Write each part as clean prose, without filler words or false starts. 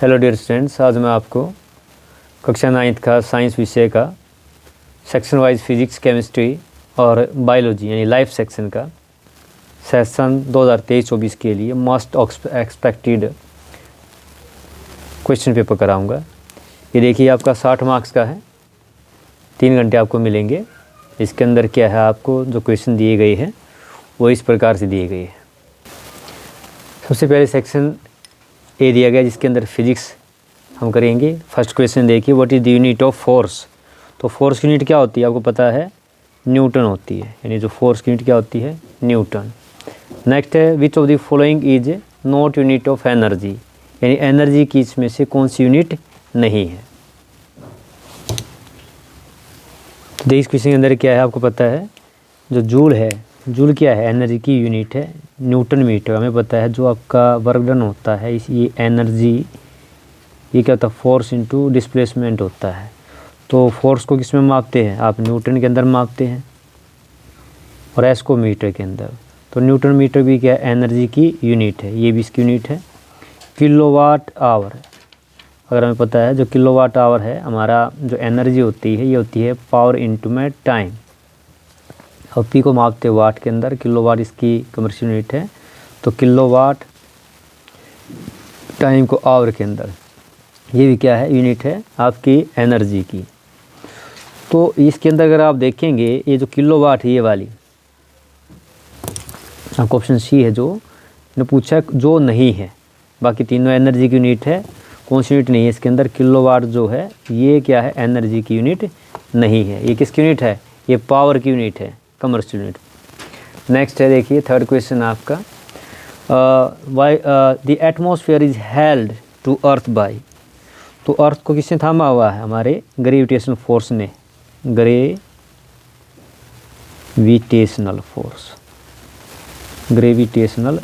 Hello dear students, आज मैं आपको कक्षा 9th का साइंस विषय का सेक्शन वाइज फिजिक्स, केमिस्ट्री और बायोलॉजी यानी लाइफ सेक्शन का सेशन 2023-24 के लिए मोस्ट एक्सपेक्टेड क्वेश्चन पेपर कराऊंगा। ये देखिए आपका 60 मार्क्स का है, 3 घंटे आपको मिलेंगे। इसके अंदर क्या है, आपको जो क्वेश्चन दिए गए हैं वो इस प्रकार से दिए गए हैं। सबसे पहले सेक्शन ए दिया गया जिसके अंदर फिजिक्स हम करेंगे। फर्स्ट क्वेश्चन देखिए, what is the unit of force. तो फोर्स की यूनिट क्या होती है, आपको पता है न्यूटन होती है, यानी जो फोर्स की यूनिट क्या होती है, न्यूटन। नेक्स्ट है, which of the following is not unit of energy, यानी एनर्जी की इसमें से कौन सी यूनिट नहीं है। तो इस क्वेश्चन के अंदर क्या है, आपको पता है जो जूल है, जूल क्या है, एनर्जी की यूनिट है। न्यूटन मीटर हमें पता है जो आपका वर्क डन होता है, ये एनर्जी, ये क्या होता है, फोर्स इनटू डिस्प्लेसमेंट होता है। तो फोर्स को किस में मापते हैं, आप न्यूटन के अंदर मापते हैं और एस को मीटर के अंदर। तो न्यूटन मीटर भी क्या है, एनर्जी की यूनिट है, ये भी इसकी यूनिट है। किलोवाट आवर, अगर हमें पता है जो किलोवाट आवर है हमारा जो एनर्जी होती है, ये होती है पावर इनटू में टाइम। और पी को मापते हैं वाट के अंदर, किलोवाट इसकी कमर्शियल यूनिट है। तो किलोवाट टाइम को आवर के अंदर, ये भी क्या है, यूनिट है आपकी एनर्जी की। तो इसके अंदर अगर आप देखेंगे ये जो किलोवाट है, ये वाली आपको ऑप्शन सी है जो ने पूछा जो नहीं है, बाकी तीनों एनर्जी की यूनिट है। कौन सी यूनिट नहीं है इसके अंदर, किलोवाट जो है ये क्या है, एनर्जी की यूनिट नहीं है। ये किसकी यूनिट है, ये पावर की यूनिट है, कमर्शियल यूनिट। नेक्स्ट है देखिए थर्ड क्वेश्चन आपका, why the atmosphere is held to earth by. तो अर्थ को किसने थामा हुआ है, हमारे ग्रेविटेशनल फोर्स ने, ग्रेविटेशनल फोर्स, ग्रेविटेशनल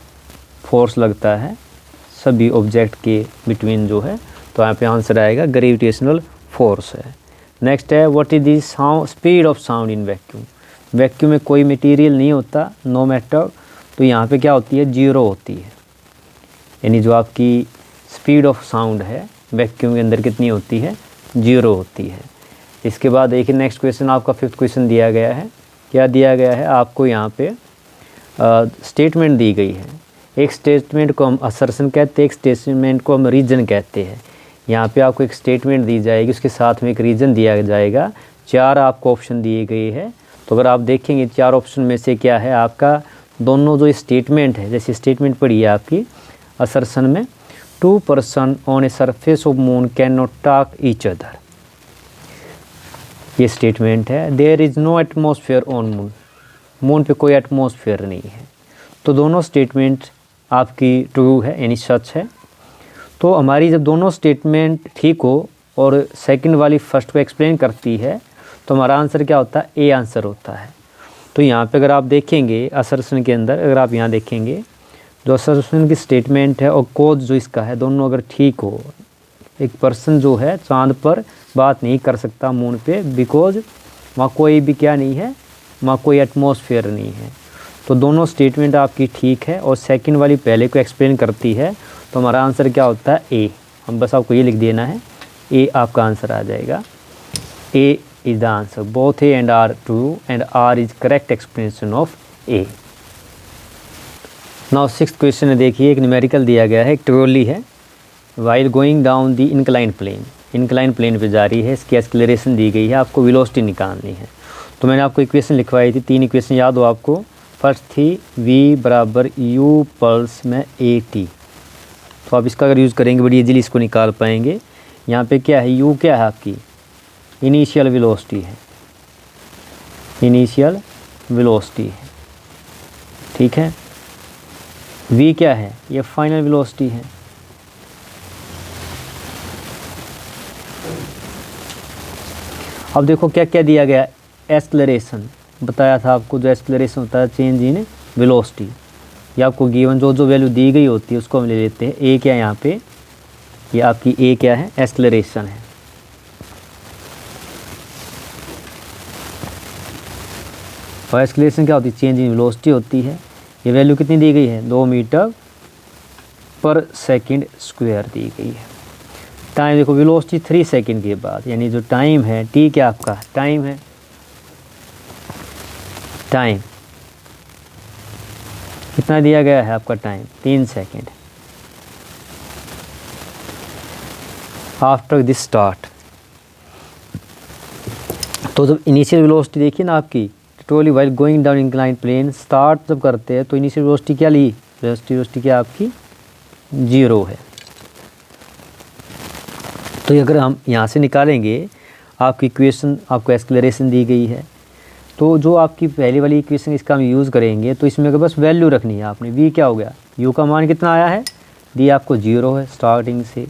फोर्स लगता है सभी ऑब्जेक्ट के बिटवीन जो है। तो यहाँ पे आंसर आएगा ग्रेविटेशनल फोर्स है। नेक्स्ट है, what is the sound speed of sound in vacuum. Vacuum में कोई मटेरियल नहीं होता, नो मैटर, तो यहाँ पे क्या होती है, जीरो होती है। यानी जो आपकी स्पीड ऑफ साउंड है वैक्यूम के अंदर कितनी होती है, जीरो होती है। इसके बाद देखिए नेक्स्ट क्वेश्चन आपका फिफ्थ क्वेश्चन दिया गया है। क्या दिया गया है आपको, यहाँ पे स्टेटमेंट दी गई है। एक स्टेटमेंट को हम असर्शन कहते हैं, एक स्टेटमेंट को हम रीजन कहते हैं। यहाँ पे आपको एक स्टेटमेंट दी जाएगी, उसके साथ में एक रीजन दिया जाएगा। 4 आपको ऑप्शन दिए गए हैं। तो अगर आप देखेंगे 4 ऑप्शन में से क्या है आपका, दोनों जो स्टेटमेंट है, जैसे स्टेटमेंट पड़ी है आपकी असर्शन में, 2 person on a surface of moon can not talk each other, ये स्टेटमेंट है। There is no atmosphere on moon, moon पे कोई एटमॉस्फेयर नहीं है। तो दोनों स्टेटमेंट आपकी ट्रू है, यानी सच है। तो हमारी जब दोनों स्टेटमेंट ठीक हो और सेकंड वाली फर्स्ट को एक्सप्लेन करती है, तो हमारा आंसर क्या होता है, ए आंसर होता है। तो यहाँ पे अगर आप देखेंगे असर्शन के अंदर, अगर आप यहाँ देखेंगे जो असर्शन की स्टेटमेंट है और कोज जो इसका है, दोनों अगर ठीक हो, एक पर्सन जो है चांद पर बात नहीं कर सकता मून पे, बिकॉज वहाँ कोई भी क्या नहीं है, वहाँ कोई एटमॉस्फेयर नहीं है। तो दोनों स्टेटमेंट आपकी ठीक है और सेकंड वाली पहले को एक्सप्लेन करती है। तो हमारा आंसर क्या होता है, ए। हम बस आपको ये लिख देना है, ए आपका आंसर आ जाएगा। ए is the answer. Both A and R true and R is correct explanation of A. Now sixth question है देखिए, एक न्यूमेरिकल दिया गया है, एक ट्रॉली है, while going down the inclined plane, inclined plane पे जा रही है, इसकी एक्सेलरेशन दी गई है, आपको वेलोसिटी निकालनी है। तो मैंने आपको इक्वेशन लिखवाई थी, 3 इक्वेशन याद हो आपको। फर्स्ट थी V बराबर U पल्स में AT। तो आप इसका अगर यूज़ करेंगे बड़ी इजीली इसको निकाल पाएंगे। यहाँ पे क्या है, U क्या है आपकी इनिशियल वेलोसिटी है, इनिशियल वेलोसिटी है, ठीक है। v क्या है, ये फाइनल वेलोसिटी है। अब देखो क्या क्या दिया गया, एक्सेलरेशन बताया था आपको, जो एक्सेलरेशन होता है चेंज इन वेलोसिटी। ये आपको गिवन जो जो वैल्यू दी गई होती है उसको हम ले लेते हैं। ए क्या है यहाँ पे, ये आपकी ए क्या है, एक्सेलरेशन है। और एक्सेलरेशन क्या होती है, चेंज इन वेलोसिटी होती है। ये वैल्यू कितनी दी गई है, 2 मीटर पर सेकंड स्क्वायर दी गई है। टाइम देखो वेलोसिटी 3 सेकंड के बाद, यानी जो टाइम है टी क्या आपका टाइम है, टाइम कितना दिया गया है आपका time 3 second after this start. तो जब इनिशियल वेलोसिटी देखिए ना आपकी totally while going down inclined plane, start जब करते हैं तो इनिशियल वेलोसिटी क्या ली, वेलोसिटी क्या आपकी 0 है। तो अगर हम यहाँ से निकालेंगे आपकी इक्वेशन, आपको एक्सेलरेशन दी गई है, तो जो आपकी पहली वाली इक्वेशन इसका हम यूज़ करेंगे तो इसमें बस वैल्यू रखनी है आपने। v क्या हो गया, u का मान कितना आया है, दी आपको 0 है स्टार्टिंग से,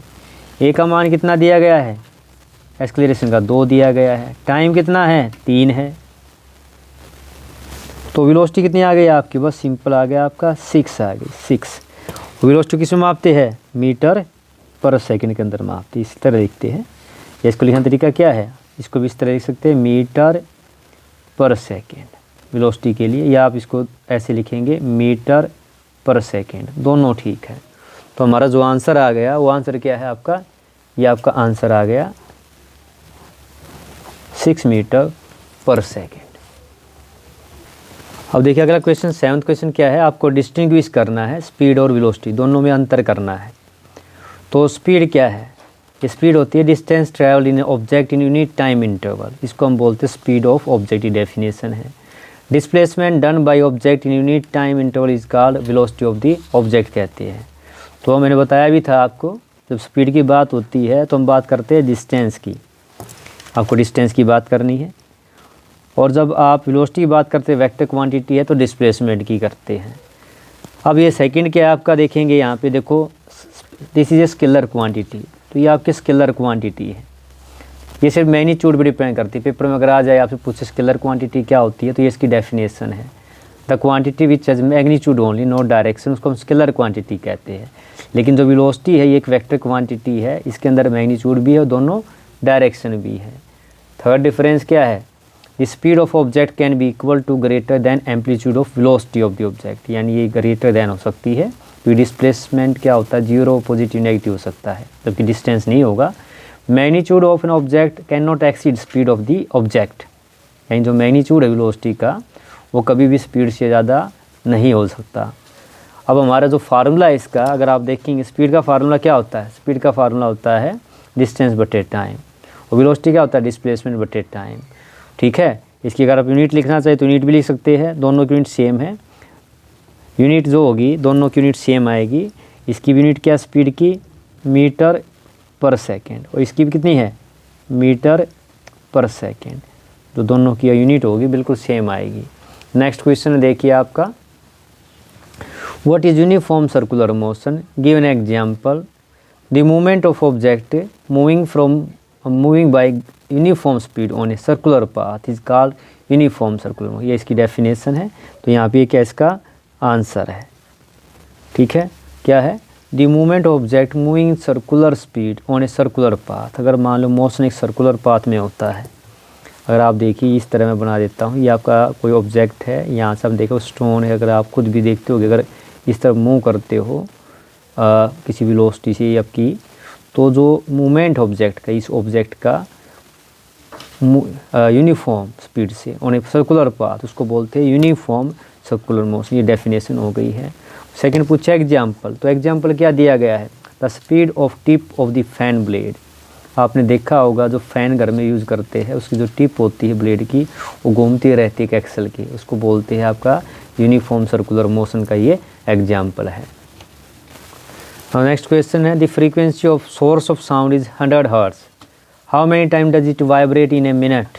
a का मान कितना दिया गया है, एक्सेलरेशन का 2 दिया गया है, टाइम कितना है 3 है, तो वेलोसिटी कितनी आ गई आपकी, बस सिंपल आ गया आपका 6 आ गई 6। वेलोसिटी किस में मापते हैं, मीटर पर सेकंड के अंदर मापते, इस तरह लिखते हैं। या इसको लिखने का तरीका क्या है, इसको भी इस तरह लिख सकते हैं मीटर पर सेकेंड वेलोसिटी के लिए, या आप इसको ऐसे लिखेंगे मीटर पर सेकेंड, दोनों ठीक है। तो हमारा जो आंसर आ गया वो आंसर क्या है आपका, ये आपका आंसर आ गया 6 मीटर पर सेकेंड। अब देखिए अगला क्वेश्चन 7th क्वेश्चन क्या है, आपको डिस्टिंग्विश करना है स्पीड और वेलोसिटी, दोनों में अंतर करना है। तो स्पीड क्या है, स्पीड होती है distance travel in object in unit time interval, इसको हम बोलते हैं स्पीड ऑफ ऑब्जेक्ट की डेफिनेशन है। Displacement done by object in unit time interval is called velocity of the object कहते हैं। तो मैंने बताया भी था आपको, जब स्पीड की बात होती है तो हम बात करते हैं डिस्टेंस की, आपको डिस्टेंस की बात करनी है, और जब आप वेलोसिटी की बात करते हैं वेक्टर क्वांटिटी है तो डिस्प्लेसमेंट की करते हैं। अब ये सेकंड क्या है आपका, देखेंगे यहाँ पे देखो this is a scalar quantity, तो ये आपकी स्केलर क्वांटिटी है, ये सिर्फ मैग्नीट्यूड पर डिपेंड करती है। पेपर में अगर आ जाए आपसे पूछे स्केलर क्वांटिटी क्या होती है, तो ये इसकी डेफिनेशन है, the quantity which has magnitude only not direction, उसको हम स्केलर क्वांटिटी कहते हैं। लेकिन जो वेलोसिटी है ये एक वेक्टर क्वांटिटी है, इसके अंदर मैग्नीट्यूड भी है और दोनों डायरेक्शन भी है। थर्ड डिफरेंस क्या है, the speed of object can be equal to greater than amplitude of velocity of the object, यानी ये ग्रेटर दैन हो सकती है। तो डिस्प्लेसमेंट क्या होता है, 0 पॉजिटिव नेगेटिव हो सकता है, जबकि डिस्टेंस नहीं होगा। Magnitude of an object can not exceed speed of the object, यानी जो मैग्नीट्यूड है वेलोसिटी का वो कभी भी स्पीड से ज़्यादा नहीं हो सकता। अब हमारा जो फार्मूला है इसका, अगर आप देखेंगे स्पीड का फार्मूला क्या होता है, स्पीड का फार्मूला होता है डिस्टेंस बटे टाइम, और वेलोसिटी क्या होता है डिस्प्लेसमेंट बटे टाइम। ठीक है, इसकी अगर आप यूनिट लिखना चाहिए तो यूनिट भी लिख सकते हैं, दोनों की यूनिट सेम है, यूनिट जो होगी दोनों की यूनिट सेम आएगी। इसकी यूनिट क्या स्पीड की, मीटर पर सेकेंड, और इसकी भी कितनी है मीटर पर सेकेंड, जो दोनों की यूनिट होगी बिल्कुल सेम आएगी। नेक्स्ट क्वेश्चन देखिए आपका, what is uniform circular motion, give an example, the movement of object moving bye uniform speed on a circular path is called uniform circular motion, ये इसकी डेफिनेशन है। तो यहाँ पे क्या इसका आंसर है, ठीक है, क्या है, the movement of object moving circular speed on a circular path. अगर मान लो मोशन एक सर्कुलर पाथ में होता है, अगर आप देखिए इस तरह मैं बना देता हूँ, ये आपका कोई ऑब्जेक्ट है, यहाँ से हम देखो स्टोन है, अगर आप खुद भी देखते हो अगर इस तरह मूव करते हो किसी वेलोसिटी से आपकी, तो जो मूवमेंट ऑब्जेक्ट का, इस ऑब्जेक्ट का यूनिफॉर्म स्पीड से ऑन ए सर्कुलर पाथ, उसको बोलते हैं यूनिफॉर्म सर्कुलर मोशन, ये डेफिनेशन हो गई है। सेकंड पूछा एग्जाम्पल, तो एग्जाम्पल क्या दिया गया है, the speed of tip of the fan blade. आपने देखा होगा जो फ़ैन घर में यूज़ करते हैं उसकी जो टिप होती है ब्लेड की वो घूमती रहती है एक एक्सल की, उसको बोलते हैं आपका यूनिफॉर्म सर्कुलर मोशन का ये एग्जाम्पल है। नेक्स्ट क्वेश्चन है, the frequency of source of sound is 100 hertz, how many time does it vibrate in a minute.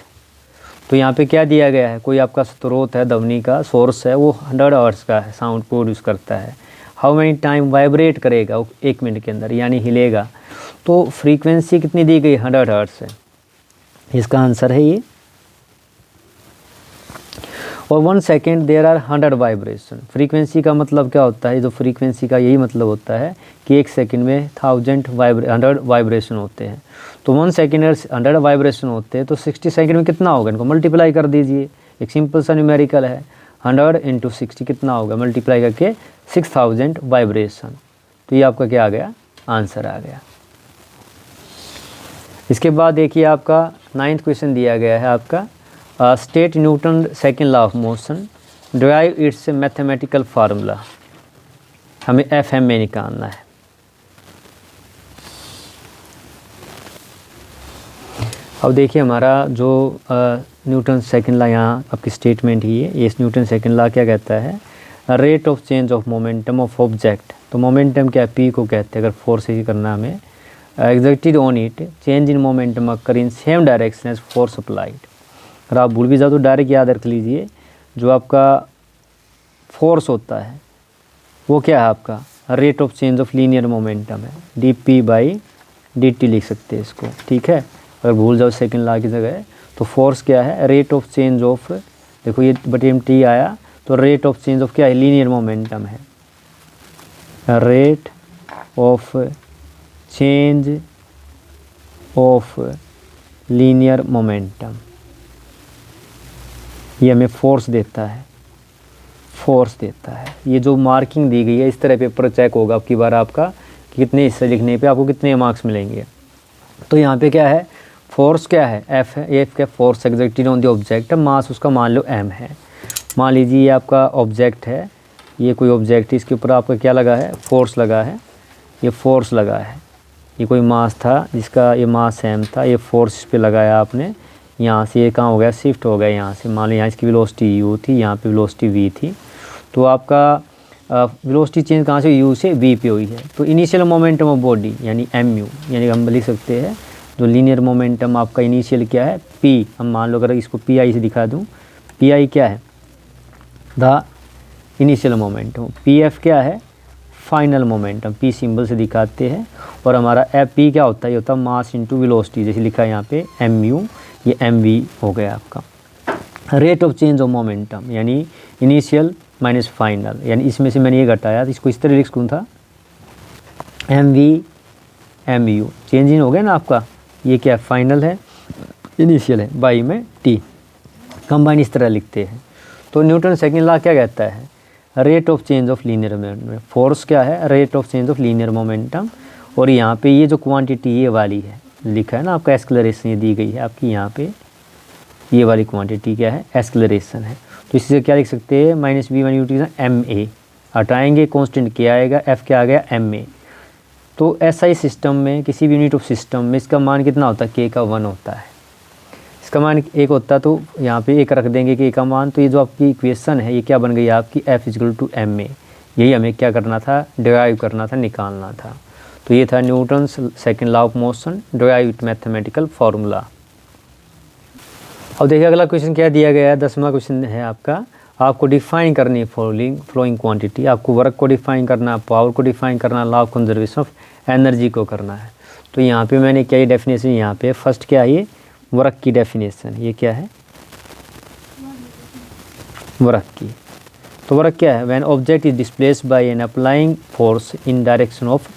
तो यहाँ पे क्या दिया गया है, कोई आपका स्रोत है, ध्वनि का सोर्स है, वो 100 हर्ट्ज का है, साउंड प्रोड्यूस करता है। हाउ मेनी टाइम वाइब्रेट करेगा वो 1 मिनट के अंदर, यानी हिलेगा। तो फ्रीक्वेंसी कितनी दी गई, 100 हर्ट्ज है, इसका आंसर है ये। और 1 second there are 100 vibration. Frequency का मतलब क्या होता है, जो फ्रीक्वेंसी का यही मतलब होता है कि 1 सेकेंड में 100 वाइब्रेशन होते हैं। तो 1 सेकेंड 100 वाइब्रेशन होते हैं, तो 60 सेकेंड में कितना होगा, इनको मल्टीप्लाई कर दीजिए, एक सिंपल सा न्यूमेरिकल है, 100 × 60 कितना होगा, मल्टीप्लाई करके 6000 वाइब्रेशन। तो ये आपका क्या आ गया, आंसर आ गया। इसके बाद देखिए आपका 9th क्वेश्चन दिया गया है आपका state Newton second law of motion, derive it's mathematical formula. हमें FM में निकालना है। अब देखिए हमारा जो न्यूटन सेकंड लॉ यहाँ आपकी स्टेटमेंट ही है। ये न्यूटन सेकंड लॉ क्या कहता है, rate of change of momentum of object. तो मोमेंटम क्या P को कहते हैं, अगर फोर्स ही करना हमें, exerted on it change in momentum occur in same direction as force applied. अगर आप भूल भी जाओ तो डायरेक्ट याद रख लीजिए, जो आपका फोर्स होता है वो क्या है, आपका rate of change of linear momentum है, dp/dt लिख सकते हैं इसको, ठीक है। अगर भूल जाओ सेकंड लॉ की जगह, तो फोर्स क्या है, रेट ऑफ चेंज ऑफ, देखो ये /mt आया, तो रेट ऑफ चेंज ऑफ क्या है, लीनियर मोमेंटम है, rate of change of linear momentum. ये हमें फोर्स देता है, फोर्स देता है। ये जो मार्किंग दी गई है, इस तरह पेपर चेक होगा आपकी बार आपका कि कितने हिस्से लिखने पे आपको कितने मार्क्स मिलेंगे। तो यहाँ पे क्या है, फोर्स क्या है, F है, F क्या force exerted on the object है, मास उसका मान लो M है। मान लीजिए ये आपका ऑब्जेक्ट है, ये कोई ऑब्जेक्ट है, इसके ऊपर आपका क्या लगा है, फोर्स लगा है, ये फोर्स लगा है। ये कोई मास था जिसका ये मास M था, ये फोर्स इस पर लगाया आपने, यहाँ से ये कहाँ हो गया, शिफ्ट हो गया यहाँ से। मान लो यहाँ इसकी वेलोसिटी u थी, यहाँ पे वेलोसिटी v थी, तो आपका वेलोसिटी चेंज कहाँ से, u से v पे हुई है। तो इनिशियल मोमेंटम ऑफ बॉडी यानी mu, यानी हम लिख सकते हैं जो लीनियर मोमेंटम आपका इनिशियल क्या है, p। हम मान लो अगर इसको pi से दिखा दूँ, pi क्या है, द इनिशियल मोमेंटम, pf क्या है, फाइनल मोमेंटम, p सिंबल से दिखाते हैं। और हमारा p क्या होता है, ये होता है मास इंटू वेलोसिटी, जैसे लिखा है यहाँ पे mu, ये mv हो गया आपका। Rate of change of momentum यानी इनिशियल माइनस फाइनल, यानी इसमें से मैंने ये घटाया तो इसको इस तरह लिख सकूँ था, mv mu, चेंज इन हो गया ना आपका। ये क्या फाइनल है, इनिशियल है, बाई में t, कंबाइन इस तरह लिखते हैं। तो न्यूटन सेकंड लॉ क्या कहता है, rate of change of linear momentum. Force क्या है, rate of change of linear momentum. और यहाँ पे ये जो क्वांटिटी ये वाली है, लिखा है ना आपका एक्सेलरेशन, ये दी गई है आपकी यहाँ पे, ये वाली क्वांटिटी क्या है, एक्सेलरेशन है। तो इसी से क्या लिख सकते हैं, -v1 u ma, हटाएंगे कांस्टेंट क्या आएगा, f क्या आ गया, ma। तो SI सिस्टम में, किसी भी यूनिट ऑफ सिस्टम में इसका मान कितना होता है, k का 1 होता है, इसका मान 1 होता है। तो यहाँ पे 1 रख देंगे k का मान। तो ये जो आपकी इक्वेशन है ये क्या बन गई आपकी, F = ma। यही हमें क्या करना था, डिराइव करना था, निकालना था। तो ये था Newton's second law of motion, derive with mathematical formula. अब देखिए अगला क्वेश्चन क्या दिया गया है, 10वां क्वेश्चन है आपका, आपको डिफाइन करनी है फ्लोइंग क्वांटिटी। आपको वर्क को डिफाइन करना, पावर को डिफाइन करना, law of conservation of energy को करना है। तो यहाँ पे मैंने क्या, ये डेफिनेशन यहाँ पे फर्स्ट क्या है, ये वर्क की डेफिनेशन, ये क्या है, वर्क की। तो वर्क क्या है, when object is displaced by an applying force in direction of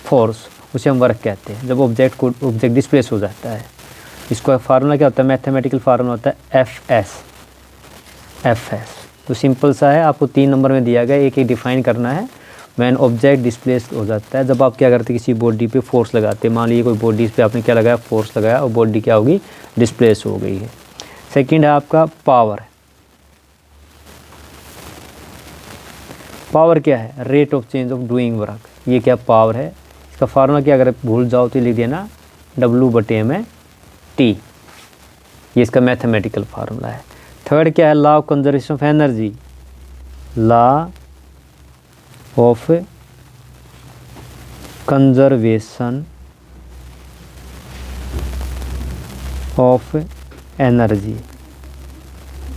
force, उसे हम वर्क कहते हैं। जब ऑब्जेक्ट डिस्प्लेस हो जाता है, इसका फार्मूला क्या होता है, मैथमेटिकल फार्मूला होता है एफ एस। तो सिंपल सा है, आपको 3 नंबर में दिया गया, एक डिफाइन करना है। व्हेन ऑब्जेक्ट डिस्प्लेस हो जाता है, जब आप क्या करते हैं, किसी बॉडी पे फोर्स लगाते हैं। मान लीजिए कोई बॉडी पे आपने क्या लगाया, फोर्स लगाया, और बॉडी क्या होगी, डिस्प्लेस हो गई है। सेकंड है आपका पावर। पावर क्या है, rate of change of doing work, ये क्या पावर है। इसका फार्मूला क्या, अगर भूल जाओ तो लिख देना W/m/T, ये इसका मैथमेटिकल फार्मूला है। थर्ड क्या है, law of conservation of energy, law of conservation of energy.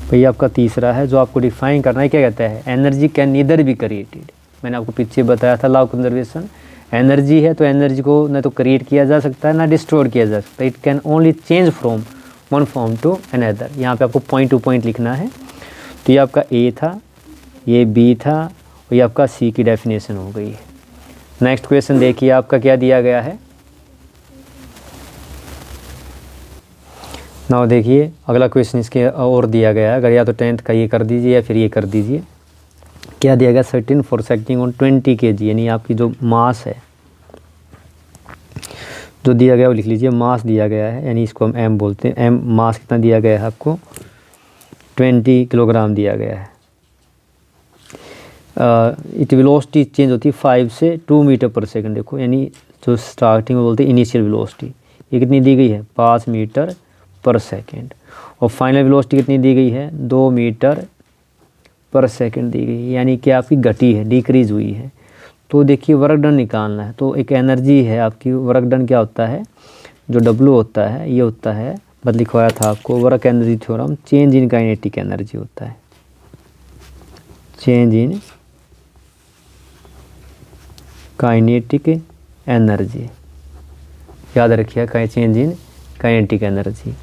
भैया आपका तीसरा है, जो आपको डिफाइन करना है, क्या कहता है, energy can neither be created. मैंने आपको पीछे बताया था लॉ ऑफ कंजर्वेशन, एनर्जी है तो एनर्जी को ना तो क्रिएट किया जा सकता है ना डिस्ट्रॉय किया जा सकता है। It can only change from one form to another. यहाँ पे आपको पॉइंट टू पॉइंट लिखना है। तो ये आपका ए था, ये बी था, और ये आपका सी की डेफिनेशन हो गई है। नेक्स्ट क्वेश्चन देखिए आपका क्या दिया गया है। नाउ देखिए अगला क्वेश्चन इसके और दिया गया है, अगर या तो 10th का ये कर दीजिए या फिर ये कर दीजिए। क्या दिया गया, 13 फॉर एक्टिंग ऑन 20 kg, यानी आपकी जो मास है जो दिया गया वो लिख लीजिए, मास दिया गया है, यानी इसको हम एम बोलते हैं। एम मास कितना दिया गया है आपको, 20 किलोग्राम दिया गया है। इट वेलोसिटी चेंज होती है 5 से 2 मीटर पर सेकंड। देखो यानी जो स्टार्टिंग में बोलते हैं इनिशियल वेलोसिटी, ये कितनी दी गई है, 5 मीटर पर सेकंड। और फाइनल वेलोसिटी कितनी दी गई है, 2 मीटर पर सेकंड दी गई है, यानी कि आपकी घटी है, डिक्रीज हुई है। तो देखिए वर्क डन निकालना है, तो एक एनर्जी है आपकी। वर्क डन क्या होता है, जो W होता है ये होता है, बस लिखवाया था आपको work energy theorem, change in kinetic energy होता है, चेंज इन काइनेटिक एनर्जी, याद रखिए, चेंज इन काइनेटिक एनर्जी।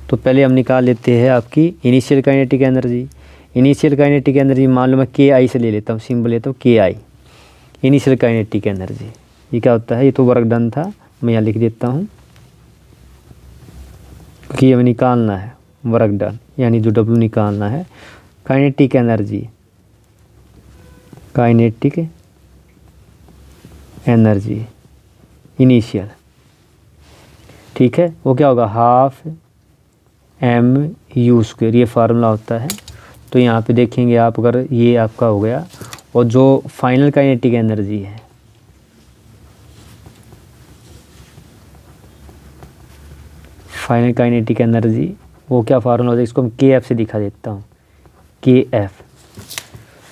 तो पहले हम निकाल लेते हैं आपकी initial kinetic energy. Initial kinetic energy मान लो मैं KI से ले लेता हूँ, सिंबल लेता हूँ KI, इनिशियल काइनेटिक एनर्जी। ये क्या होता है, ये तो वर्क डन था, मैं यहाँ लिख देता हूँ क्योंकि हमें निकालना है वर्क डन, यानी जो W निकालना है। Kinetic energy, kinetic energy initial, ठीक है, वो क्या होगा, 12 mu², ये फार्मूला होता है। तो यहाँ पे देखेंगे आप, अगर ये आपका हो गया, और जो फाइनल काइनेटिक एनर्जी है, फाइनल काइनेटिक एनर्जी वो क्या फार्मूला होता है, इसको मैं KF से दिखा देता हूँ, KF,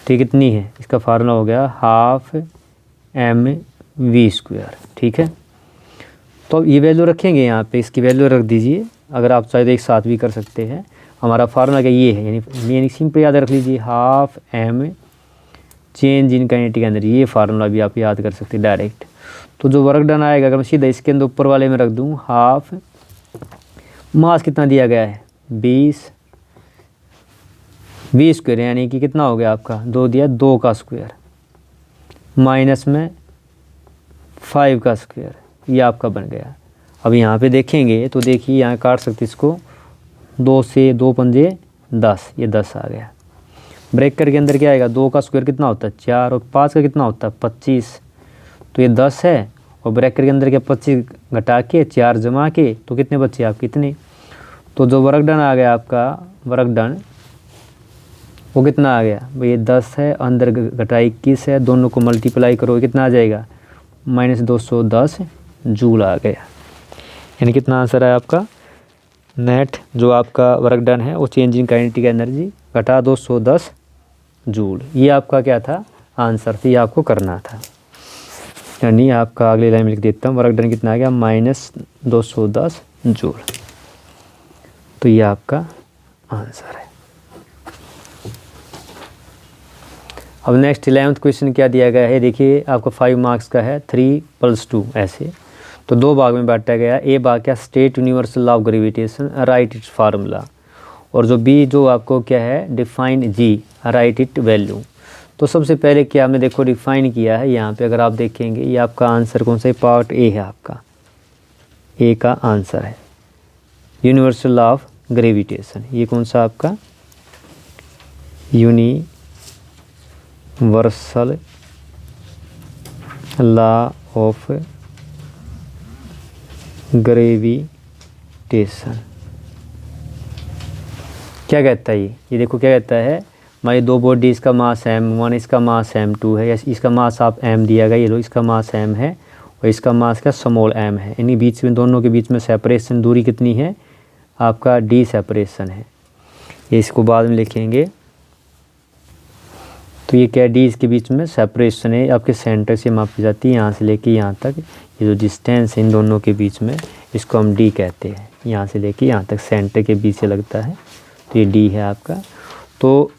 ठीक, कितनी है, इसका फार्मूला हो गया 12 mv², ठीक है। तो अब ये वैल्यू रखेंगे यहाँ पे, इसकी वैल्यू रख दीजिए, अगर आप चाहे तो एक साथ भी कर सकते हैं। हमारा फार्मूला क्या ये है, यानी सिंपल याद रख लीजिए, 12 m change in kinetic energy, ये फार्मूला भी आप याद कर सकते हैं डायरेक्ट। तो जो वर्क डन आएगा, अगर मैं सीधा इसके अंदर ऊपर वाले में रख दूँ, 12 मास कितना दिया गया है, 20 यानी कि कितना हो गया आपका, 2 दिया, 2 का स्क्वायर माइनस में 5 का स्क्वायर, ये आपका बन गया। अब यहाँ पे देखेंगे तो देखिए यहाँ काट सकते इसको, 2 से 2 पंजे 10, ये 10 आ गया। ब्रैकेट के अंदर क्या आएगा, 2 का स्क्वायर कितना होता है 4, और 5 का कितना होता है 25, तो ये 10 है। और ब्रैकेट के अंदर क्या 25 घटा के 4 जमा के, तो कितने बच्चे आप कितने। तो जो वर्क डन आ गया आपका, वर्क डन वो कितना आ गया भाई, ये 10 है, अंदर घटा 21 है, दोनों को मल्टीप्लाई करो, कितना आ जाएगा, -210 जूल आ गया। यानी कितना आंसर है आपका, नेट जो आपका वर्क डन है वो चेंज इन काइनेटिक एनर्जी घटा 210 जूल, ये आपका क्या था, आंसर थी, आपको करना था। यानी आपका अगले लाइन में लिख देता हूँ, वर्क डन कितना आ गया, -210 जूल। तो ये आपका आंसर है। अब नेक्स्ट 11th क्वेश्चन क्या दिया गया है, देखिए आपको 5 मार्क्स का है, 3 + 2 ऐसे। तो 2 भाग में बांटा गया, ए भाग क्या, state universal law of gravitation, write its formula, और जो बी जो आपको क्या है, define G, write it value. तो सबसे पहले क्या हमने देखो डिफाइन किया है, यहाँ पे अगर आप देखेंगे ये आपका आंसर कौन सा है, पार्ट ए है, आपका ए का आंसर है यूनिवर्सल लॉ ऑफ ग्रेविटेशन। ये कौन सा आपका, यूनिवर्सल लॉ ऑफ ग्रेविटेशन क्या कहता है, ये देखो क्या कहता है, हमारी 2 बॉडी, इसका मास m1, इसका मास m2 है, इसका मास आप m दिया गया, ये लो इसका मास m है, और इसका मास का स्मॉल m है। यानी बीच में, दोनों के बीच में सेपरेशन दूरी कितनी है आपका, d सेपरेशन है। ये इसको बाद में लिखेंगे। तो ये क्या, d इसके बीच में सेपरेशन है, आपके सेंटर से मापी जाती है, यहाँ से लेके यहाँ तक, ये जो डिस्टेंस है इन दोनों के बीच में, इसको हम d कहते हैं। यहाँ से लेके यहाँ तक सेंटर के बीच से लगता है, तो ये d है आपका। तो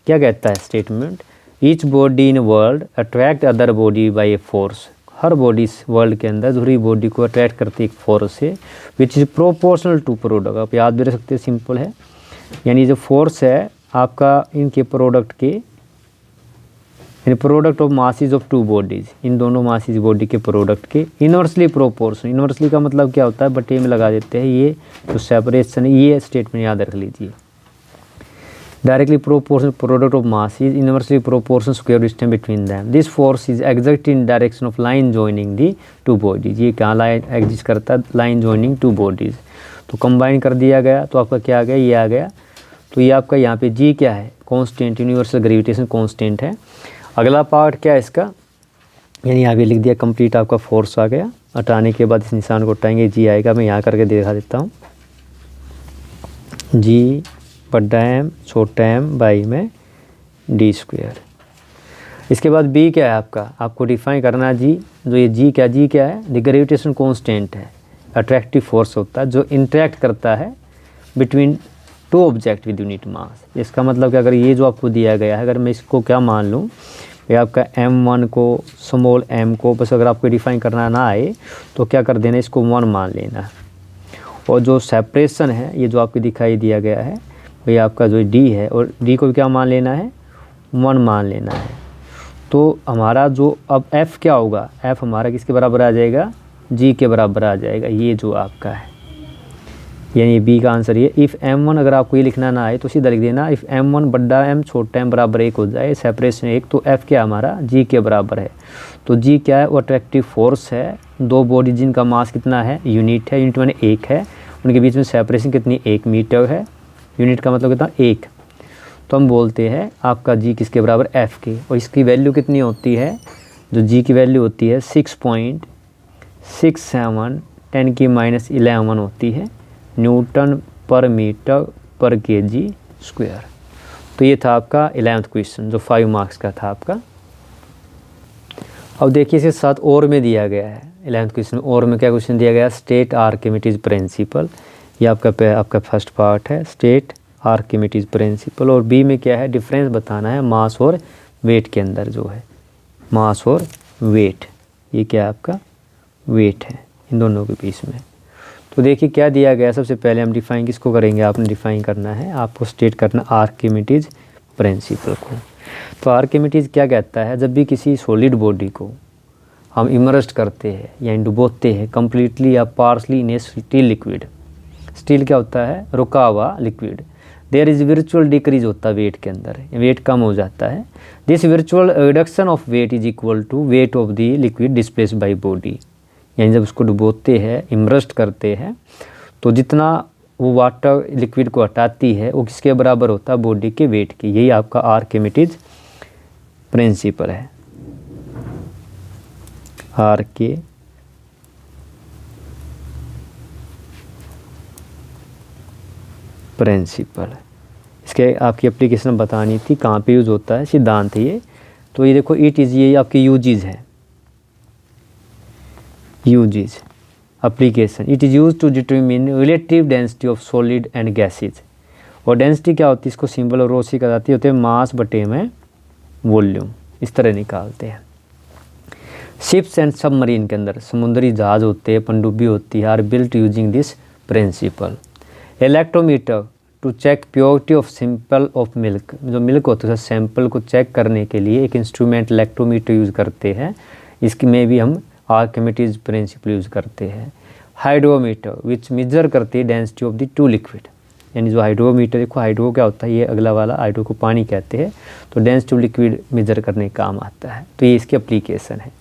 क्या कहता है statement, each body in world attract other body by a force, her body इस वर्ल्ड के अंदर दूसरी बॉडी को अट्रैक्ट करती है एक फोर्स से, which is proportional to product. आप याद भी रख सकते हैं, सिंपल है, यानी जो फोर्स है आपका इनके प्रोडक्ट के, यानी product of masses of 2 bodies, इन दोनों मासेस बॉडी के प्रोडक्ट के इनवर्सली प्रोपोर्शनल। इनवर्सली का मतलब क्या होता है, बटे में लगा देते हैं, ये जो सेपरेशन है, ये स्टेटमेंट याद रख लीजिए। directly proportional product of mass is inversely proportional square distance between them. This force is exerted in direction of line joining the two bodies. ये कहाँ लाइन एग्जिस्ट करता है? Line joining two bodies. तो combine कर दिया गया तो आपका क्या आ गया? ये आ गया. तो ये आपका यहाँ पे जी क्या है? कांस्टेंट, यूनिवर्सल ग्रेविटेशन कांस्टेंट है. अगला पार्ट क्या है इसका? यानी यहाँ पे लिख दिया कंप्लीट आपका फोर्स आ गया. हटाने के बाद इस निशान को हटाएंगे, जी आएगा. मैं यहाँ करके दिखा देता हूँ. जी बड़ा एम छोटा एम बाई में डी स्क्वायर. इसके बाद बी क्या है आपका? आपको डिफाइन करना है जी. जो ये जी क्या है? द ग्रेविटेशन कांस्टेंट है. अट्रैक्टिव फोर्स होता है जो इंटरेक्ट करता है between two object with unit mass. इसका मतलब कि अगर ये जो आपको दिया गया है, अगर मैं इसको क्या मान लूँ, ये आपका m1 को, स्मॉल m को, बस अगर आपको डिफाइन करना ना आए तो क्या कर देना, इसको 1 मान लेना. और जो सेपरेशन है ये जो आपको दिखाई दिया गया है ये आपका जो d है, और d को क्या मान लेना है? 1 मान लेना है. तो हमारा जो अब f क्या होगा? f हमारा किसके बराबर आ जाएगा? g के बराबर आ जाएगा. ये जो आपका है, यानी b का आंसर ये. इफ़ m1 अगर आपको ये लिखना ना आए तो सीधा लिख देना इफ़ m1 बड़ा m छोटा m बराबर 1 हो जाए, सेपरेशन 1, तो f क्या हमारा? g के बराबर है. तो g क्या है? वो अट्रैक्टिव फोर्स है. दो बॉडी जिनका मास कितना है? यूनिट है. यूनिट माने 1 है. उनके बीच में सेपरेशन कितनी? 1 मीटर है. यूनिट का मतलब कितना? 1. तो हम बोलते हैं आपका g किसके बराबर? f के. और इसकी वैल्यू कितनी होती है? जो g की वैल्यू होती है 6.67 10⁻11 होती है न्यूटन पर मीटर पर केजी स्क्वायर. तो ये था आपका 11th क्वेश्चन जो 5 मार्क्स का था आपका. अब देखिए इसके साथ और में दिया गया है 11th क्वेश्चन. और में क्या क्वेश्चन दिया गया? State Archimedes principal. ये आपका फर्स्ट पार्ट है, स्टेट आर्किमिडीज प्रिंसिपल. और बी में क्या है? डिफरेंस बताना है मास और वेट के अंदर. जो है मास और वेट, ये क्या है आपका? वेट है इन दोनों के बीच में. तो देखिए क्या दिया गया. सबसे पहले हम डिफाइन किसको करेंगे? आपने डिफाइन करना है, आपको स्टेट करना आर्किमिडीज प्रिंसिपल को. तो आर्किमिडीज क्या कहता है? जब भी किसी सॉलिड बॉडी को हम इमर्स्ड करते हैं या डुबोते हैं कंप्लीटली या partially in a still liquid. Still क्या होता है? रुका हुआ liquid. There is virtual decrease होता है वेट के अंदर, वेट कम हो जाता है. This virtual reduction of weight is equal to weight of the liquid displaced by body. यानी जब उसको डुबोते हैं, इमर्स्ड करते हैं, तो जितना वो वाटर लिक्विड को हटाती है वो किसके बराबर होता है? बॉडी के वेट की. यही आपका आर्किमिडीज प्रिंसिपल है. प्रिंसिपल. इसके आपकी एप्लीकेशन बतानी थी, कहाँ पे यूज़ होता है, सिद्धांत ये. तो ये देखो इट इज़, ये आपकी यूजेज है. Uses application. It is use to determine relative density of solid and gases. और डेंसिटी क्या होती है? इसको सिंबल और रोसी का जाती होते हैं मास बटे में वॉल्यूम. इस तरह निकालते हैं. शिप्स एंड सबमरीन के अंदर समुद्री जहाज होते हैं, पनडुब्बी होती है, are built using this principle. Electrometer to check purity of sample of milk. जो मिल्क होता है सैंपल को चेक करने के लिए एक इंस्ट्रूमेंट इलेक्ट्रोमीटर यूज़ करते हैं. इसकी में भी हम आर्किमिडीज प्रिंसिपल यूज़ करते हैं. हाइड्रोमीटर विच मेजर करती है density of the two liquid. यानी जो हाइड्रोमीटर, देखो हाइड्रो क्या होता है? ये अगला वाला हाइड्रो को पानी कहते हैं. तो डेंसिटी ऑफ लिक्विड मेजर करने का काम आता है. तो ये इसकी एप्लीकेशन है.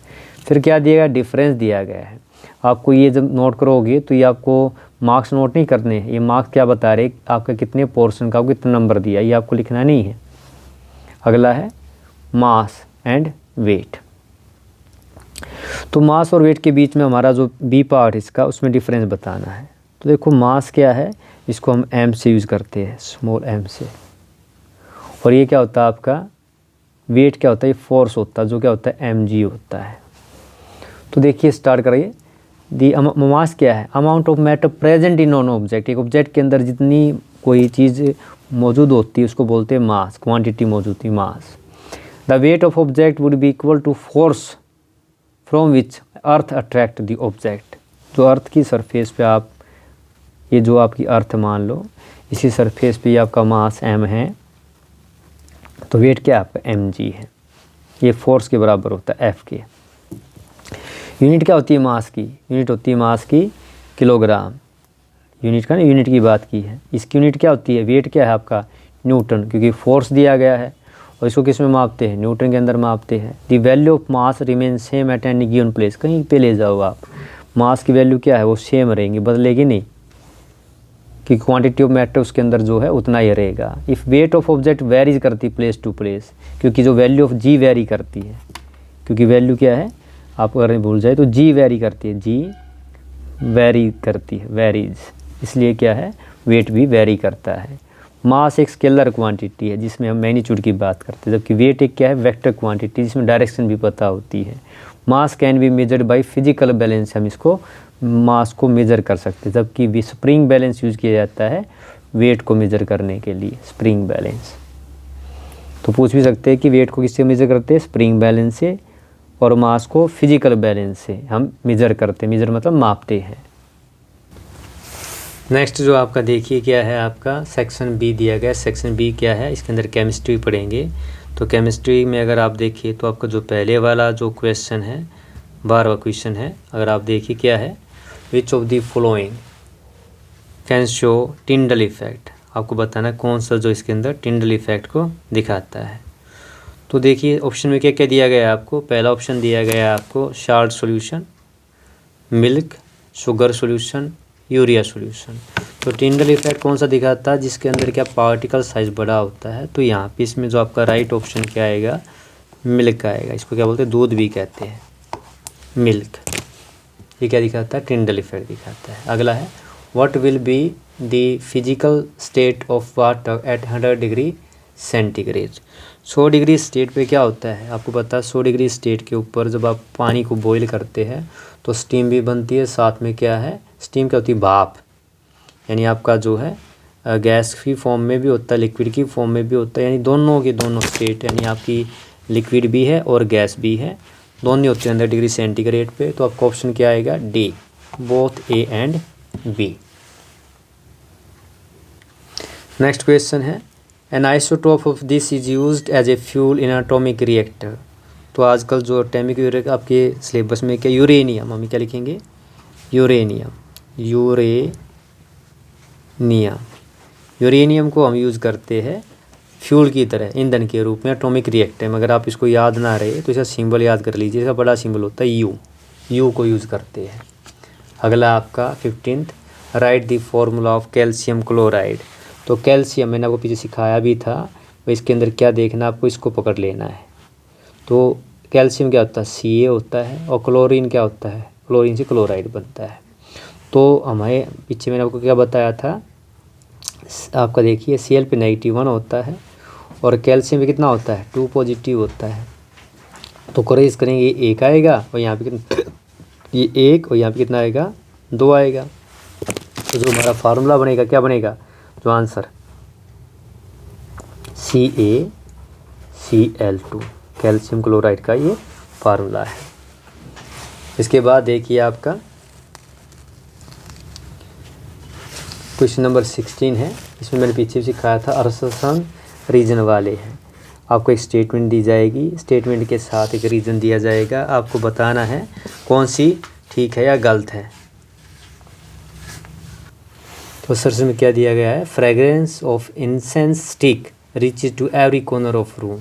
फिर क्या दिया गया? डिफरेंस दिया गया है. आपको ये जब नोट करोगे तो ये आपको मार्क्स नोट नहीं करने हैं. ये मार्क्स क्या बता रहे आपका कितने पोर्शन का कितना नंबर दिया, ये आपको लिखना नहीं है. अगला है मास एंड वेट. तो मास और वेट के बीच में हमारा जो बी पार्ट इसका, उसमें डिफरेंस बताना है. तो देखो मास क्या है? इसको हम एम से यूज़ करते हैं, स्मॉल एम से. और ये क्या होता है आपका? वेट क्या होता है? ये फोर्स होता है जो क्या होता है? एम जी होता है. तो देखिए स्टार्ट करिए. दी मास क्या है? Amount of matter present in on object. एक ऑब्जेक्ट के अंदर जितनी कोई चीज़ मौजूद होती है उसको बोलते हैं मास. क्वांटिटी मौजूद थी, mass. The weight of object would be equal to force from which earth attract the object. जो अर्थ की सरफेस पे आप, ये जो आपकी अर्थ मान लो, इसी सरफेस पे आपका मास m है, तो वेट क्या आपका mg है. ये फोर्स के बराबर होता है f के. यूनिट क्या होती है मास की? यूनिट होती है मास की किलोग्राम. यूनिट का ना, यूनिट की बात की है. इसकी यूनिट क्या होती है? वेट क्या है आपका? न्यूटन, क्योंकि फोर्स दिया गया है। और इसको किस में मापते हैं? न्यूटन के अंदर मापते हैं। The value of mass remain same at any given place. कहीं पे ले जाओ आप, मास की वैल्यू क्या है? वो सेम रहेंगी, बदलेगी नहीं, कि क्वांटिटी ऑफ मैटर उसके अंदर जो है उतना ही रहेगा। If wait of object varies करती प्लेस टू प्लेस, क्योंकि जो वैल्यू ऑफ जी वेरी करती है, क्योंकि वैल्यू क्या है आप अगर भूल जाए तो जी वेरी करती है, जी वेरी करती है, वेरीज, इसलिए क्या है वेट भी वेरी करता है। मास एक स्केलर क्वांटिटी है जिसमें हम मैग्नीट्यूड की बात करते हैं, जबकि वेट एक क्या है वेक्टर क्वांटिटी जिसमें डायरेक्शन भी पता होती है। मास can be measured by physical balance, हम इसको मास को मेजर कर सकते हैं, जबकि स्प्रिंग बैलेंस यूज किया जाता है वेट को मेजर करने के लिए, स्प्रिंग बैलेंस। तो पूछ भी सकते हैं कि वेट को किससे मेजर करते हैं? स्प्रिंग बैलेंस से, और मास को फिजिकल बैलेंस से हम मेजर करते हैं। मेजर मतलब मापते हैं। नेक्स्ट जो आपका देखिए क्या है, आपका सेक्शन बी दिया गया। सेक्शन बी क्या है? इसके अंदर केमिस्ट्री पढ़ेंगे। तो केमिस्ट्री में अगर आप देखिए तो आपका जो पहले वाला जो क्वेश्चन है, 12वां क्वेश्चन है, अगर आप देखिए क्या है, which of the following can show Tyndall effect. आपको बताना कौन सा जो इसके अंदर टिंडल इफेक्ट को दिखाता है। तो देखिए ऑप्शन में क्या क्या दिया गया है आपको। पहला ऑप्शन दिया गया है आपको salt solution, milk, sugar solution, urea solution. तो टिंडल इफेक्ट कौन सा दिखाता है? जिसके अंदर क्या पार्टिकल साइज बड़ा होता है। तो यहाँ पे इसमें जो आपका राइट ऑप्शन क्या आएगा? मिल्क आएगा। इसको क्या बोलते हैं? दूध भी कहते हैं, मिल्क। ये क्या दिखाता है? टिंडल इफेक्ट दिखाता है। अगला है what will be the physical state of water at 100 degree centigrade. 100 degree state पे क्या होता है आपको पता है? 100 डिग्री स्टेट के ऊपर जब आप पानी को बॉईल करते हैं तो स्टीम भी बनती है, साथ में क्या है, स्टीम क्या होती है? भाप। यानी आपका जो है गैस की फॉर्म में भी होता है, लिक्विड की फॉर्म में भी होता है, यानी दोनों के दोनों स्टेट, यानी आपकी लिक्विड भी है और गैस भी है, दोनों होते हैं 100 डिग्री सेंटीग्रेड पे। तो आपका ऑप्शन क्या आएगा? D, both A and B. Next question है an isotope of this is used as a fuel in atomic reactor. तो आजकल जो एटॉमिक रिएक्टर आपके सिलेबस में क्या, यूरेनियम, हम क्या लिखेंगे? यूरेनियम, यूरेनियम को हम यूज़ करते हैं फ्यूल की तरह, ईंधन के रूप में एटॉमिक रिएक्टर में। अगर आप इसको याद ना रहे तो इसका सिंबल याद कर लीजिए, इसका बड़ा सिंबल होता है यू को यूज़ करते हैं। अगला आपका 15th, right the formula of calcium chloride. तो कैल्शियम मैंने आपको पीछे सिखाया भी था, तो इसके अंदर क्या देखना आपको, इसको पकड़ लेना है। तो कैल्शियम क्या होता है? Ca होता है, और क्लोरीन क्या होता है? क्लोरीन से क्लोराइड बनता है। तो हमारे पीछे मैंने आपको क्या बताया था, आपका देखिए Cl पे -1 होता है और कैल्शियम पे कितना होता है? 2 पॉजिटिव होता है। तो क्रोस करेंगे, ये 1 आएगा और यहाँ पे कितना, ये 1 और यहाँ पे कितना आएगा? 2 आएगा। तो जो हमारा फार्मूला बनेगा क्या बनेगा? जो आंसर CaCl2, कैल्शियम क्लोराइड का ये फार्मूला है। इसके बाद देखिए आपका क्वेश्चन नंबर 16 है। इसमें मैंने पीछे भी सिखाया था, अरससन रीजन वाले हैं। आपको एक स्टेटमेंट दी जाएगी, स्टेटमेंट के साथ एक रीजन दिया जाएगा, आपको बताना है कौन सी ठीक है या गलत है। तो सर्च में क्या दिया गया है? Fragrance of incense stick reaches to every corner of room.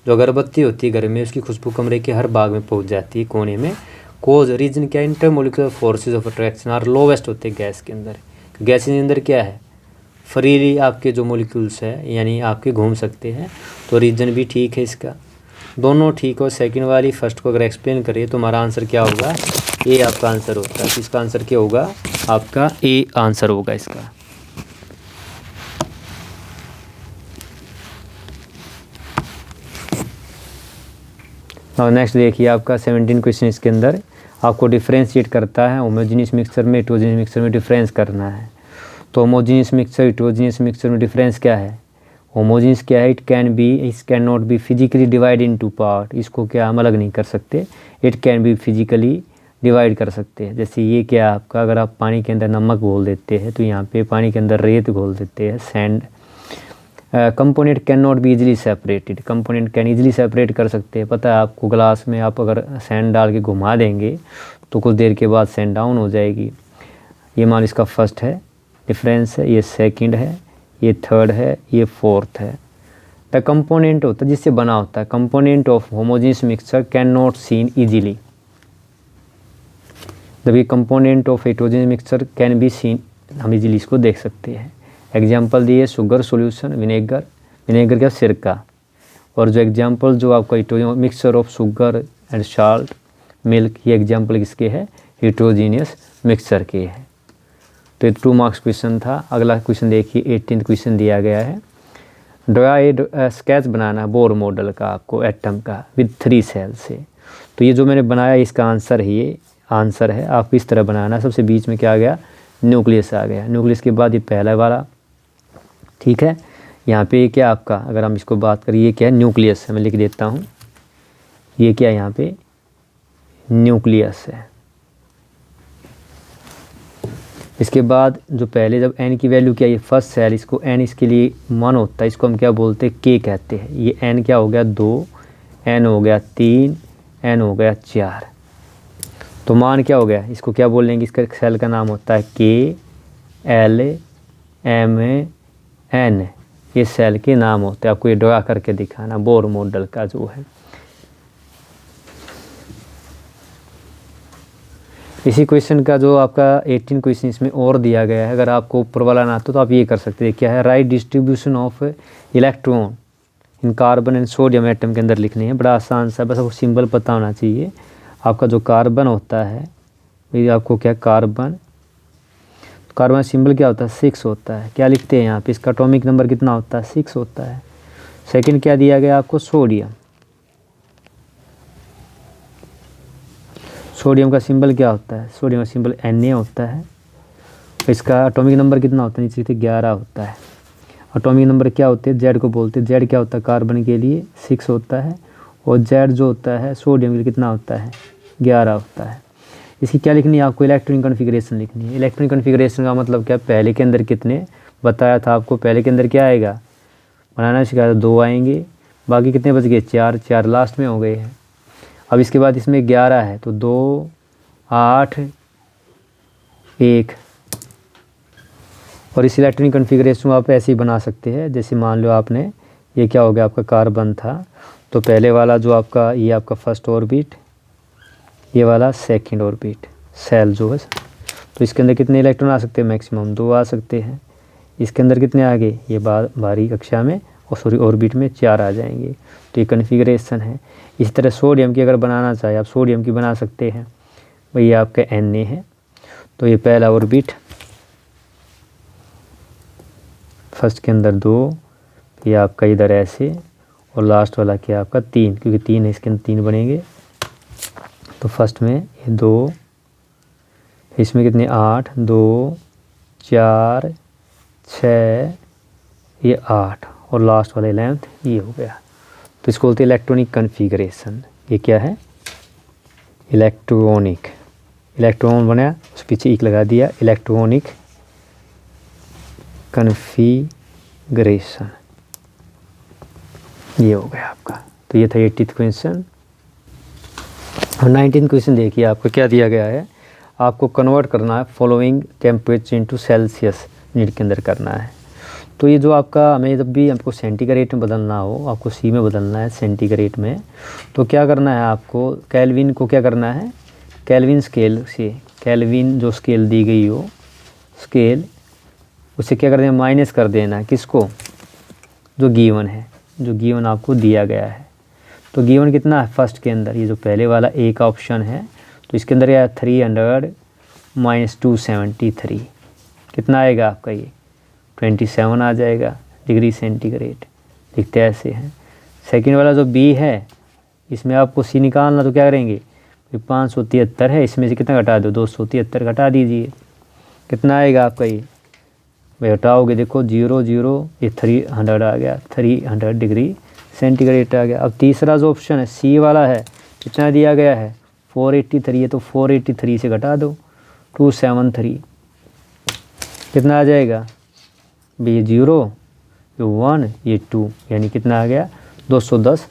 जो अगरबत्ती होती है घर में, उसकी खुशबू कमरे के हर भाग में पहुंच जाती है, कोने में। कोज रीजन क्या? Intermolecular forces of attraction are lowest होते हैं गैस के अंदर। गैस के अंदर क्या है? फ्रीली आपके जो मोलिक्यूल्स है यानी आपके घूम सकते हैं। तो रीजन भी ठीक है इसका, दोनों ठीक हो। सेकंड वाली फर्स्ट को अगर एक्सप्लेन करिए तो हमारा आंसर क्या होगा? ए आपका आंसर होता है। इसका आंसर क्या होगा? आपका ए आंसर होगा इसका। और नेक्स्ट देखिए आपका 17 क्वेश्चन। इसके अंदर आपको डिफ्रेंशिएट करता है होमोजीनियस मिक्सचर में हेटेरोजीनियस मिक्सचर में डिफरेंस करना है। तो होमोजीनियस मिक्सचर हेटेरोजीनियस मिक्सचर में डिफरेंस क्या है? होमोजीनियस क्या है? It can not be physically divide into part. इसको क्या हम अलग नहीं कर सकते, it can be physically divide कर सकते हैं। जैसे ये क्या आपका, अगर आप पानी के अंदर नमक घोल देते हैं तो यहाँ पे पानी के अंदर रेत घोल देते हैं, sand. Component can not be easily separated, component can easily separate कर सकते हैं। पता है आपको, ग्लास में आप अगर सैंड डाल के घुमा देंगे तो कुछ देर के बाद सैंड डाउन हो जाएगी। ये मान इसका फर्स्ट है डिफरेंस है, ये सेकंड है, ये थर्ड है, ये फोर्थ है। द कंपोनेंट होता है जिससे बना होता है, component of homogeneous mixture can not seen easily. जब ये component of heterogeneous mixture can be seen, हम इजीली इसको देख सकते हैं। एग्जाम्पल दिए शुगर सॉल्यूशन, विनेगर, विनेगर का सिरका। और जो एग्जाम्पल जो आपका heterogeneous mixture of sugar and salt, milk, ये एग्जाम्पल किसके हैं, हेटेरोजेनियस मिक्सचर के हैं। तो ये 2 मार्क्स क्वेश्चन था। अगला क्वेश्चन देखिए, 18th क्वेश्चन दिया गया है। ड्रा स्केच बनाना बोर मॉडल का आपको एटम का विद 3 सेल से। तो ये जो मैंने बनाया इसका आंसर है, ये आंसर है। आप इस तरह बनाना, सबसे बीच में क्या आ गया, न्यूक्लियस आ गया। न्यूक्लियस के बाद ये पहला वाला, ठीक है। यहाँ पे क्या आपका, अगर हम इसको बात करें, ये क्या है, न्यूक्लियस है। मैं लिख देता हूँ, ये क्या है, यहाँ पे न्यूक्लियस है। इसके बाद जो पहले जब n की वैल्यू क्या, ये फर्स्ट सेल, इसको n इसके लिए 1 होता है, इसको हम क्या बोलते हैं, k कहते हैं। ये n क्या हो गया 2, n हो गया 3, n हो गया 4। तो मान क्या हो गया, इसको क्या बोलेंगे, इसका सेल का नाम होता है k, l, m, n। ये सेल के नाम होते हैं। आपको ये ड्रा करके दिखाना बोर मॉडल का जो है। इसी क्वेश्चन का जो आपका 18 क्वेश्चन इसमें और दिया गया है। अगर आपको ऊपर वाला ना आता तो आप ये कर सकते हैं, क्या है, right distribution of electron in carbon and sodium atom के अंदर लिखने हैं। बड़ा आसान सा, बस आपको सिंबल पता होना चाहिए। आपका जो कार्बन होता है, ये आपको क्या, कार्बन, कार्बन सिंबल क्या होता है, 6 होता है। क्या लिखते हैं यहाँ पे, इसका एटॉमिक नंबर कितना होता है, 6 होता है। सेकंड क्या दिया गया आपको, सोडियम। सोडियम का सिंबल क्या होता है, सोडियम का सिंबल Na होता है। इसका एटॉमिक नंबर कितना होता है, नीचे लिखते 11 होता है। एटॉमिक नंबर क्या होते हैं, Z को बोलते हैं। Z क्या होता है, कार्बन के लिए 6 होता है, और Z जो होता है सोडियम के लिए कितना होता है, 11 होता है। इसकी क्या लिखनी है आपको, इलेक्ट्रॉनिक कॉन्फ़िगरेशन लिखनी है। इलेक्ट्रॉनिक कॉन्फ़िगरेशन का मतलब क्या, पहले के अंदर कितने बताया था आपको, पहले के अंदर क्या आएगा, बनाना सिखाया था 2 आएंगे, बाकी कितने बच गए, 4 लास्ट में हो गए हैं। अब इसके बाद इसमें 11 है, तो 2, 8, 1। और इस इलेक्ट्रॉनिक कॉन्फ़िगरेशन आप ऐसे ही बना सकते हैं। जैसे मान लो आपने, ये क्या हो गया आपका कार्बन था, तो पहले वाला जो आपका, ये आपका फर्स्ट ऑर्बिट, ये वाला सेकंड ऑर्बिट, सेल जो है। तो इसके अंदर कितने इलेक्ट्रॉन आ सकते हैं, मैक्सिमम 2 आ सकते हैं। इसके अंदर कितने आ गए, ये बाहरी कक्षा में, और सॉरी ऑर्बिट में 4 आ जाएंगे। तो ये कॉन्फ़िगरेशन है। इस तरह सोडियम की अगर बनाना चाहे आप, सोडियम की बना सकते हैं। वही आपका Na है। तो ये पहला ऑर्बिट, फर्स्ट के अंदर 2, ये आपका इधर ऐसे, और लास्ट वाला क्या आपका 3, क्योंकि 3 है, इसके अंदर 3 बनेंगे। तो फर्स्ट में ये 2, इसमें कितने 8, 2, 4, 6, ये 8, और लास्ट वाला 11th ये हो गया। तो इसको बोलते हैं इलेक्ट्रॉनिक कॉन्फ़िगरेशन। ये क्या है, इलेक्ट्रॉनिक, इलेक्ट्रॉन बनाया, उस पीछे एक लगा दिया, इलेक्ट्रॉनिक कॉन्फ़िगरेशन, ये हो गया आपका। तो ये था 80th क्वेश्चन। और 19th क्वेश्चन देखिए, आपको क्या दिया गया है, आपको कन्वर्ट करना है following temperature into Celsius unit के अंदर करना है। तो ये जो आपका, हमें जब भी आपको सेंटीग्रेड में बदलना हो, आपको सी में बदलना है सेंटीग्रेड में, तो क्या करना है आपको, केल्विन को क्या करना है, केल्विन स्केल से, केल्विन जो स्केल दी गई हो स्केल, उसे क्या कर देना, माइनस कर देना, किसको, जो गिवन है, जो गिवन आपको दिया गया है। तो गिवन कितना है फर्स्ट के अंदर, ये जो पहले वाला ए का ऑप्शन है, तो इसके अंदर यह 300 - 273 कितना आएगा आपका, ये 27 आ जाएगा डिग्री सेंटीग्रेड। लिखते ऐसे हैं। सेकंड वाला जो बी है, इसमें आपको सी निकालना, तो क्या करेंगे, 573 है, इसमें से कितना घटा दो, 273 घटा दीजिए, कितना आएगा आपका ये, भाई हटाओगे देखो 0 0, ये 300 आ गया, 300 डिग्री सेंटीग्रेड आ गया। अब तीसरा जो ऑप्शन है सी वाला है, कितना दिया गया है, 483 है, तो 483 से घटा दो 273, कितना आ जाएगा, ये 0, ये 1, ये 2, यानी कितना आ गया, 210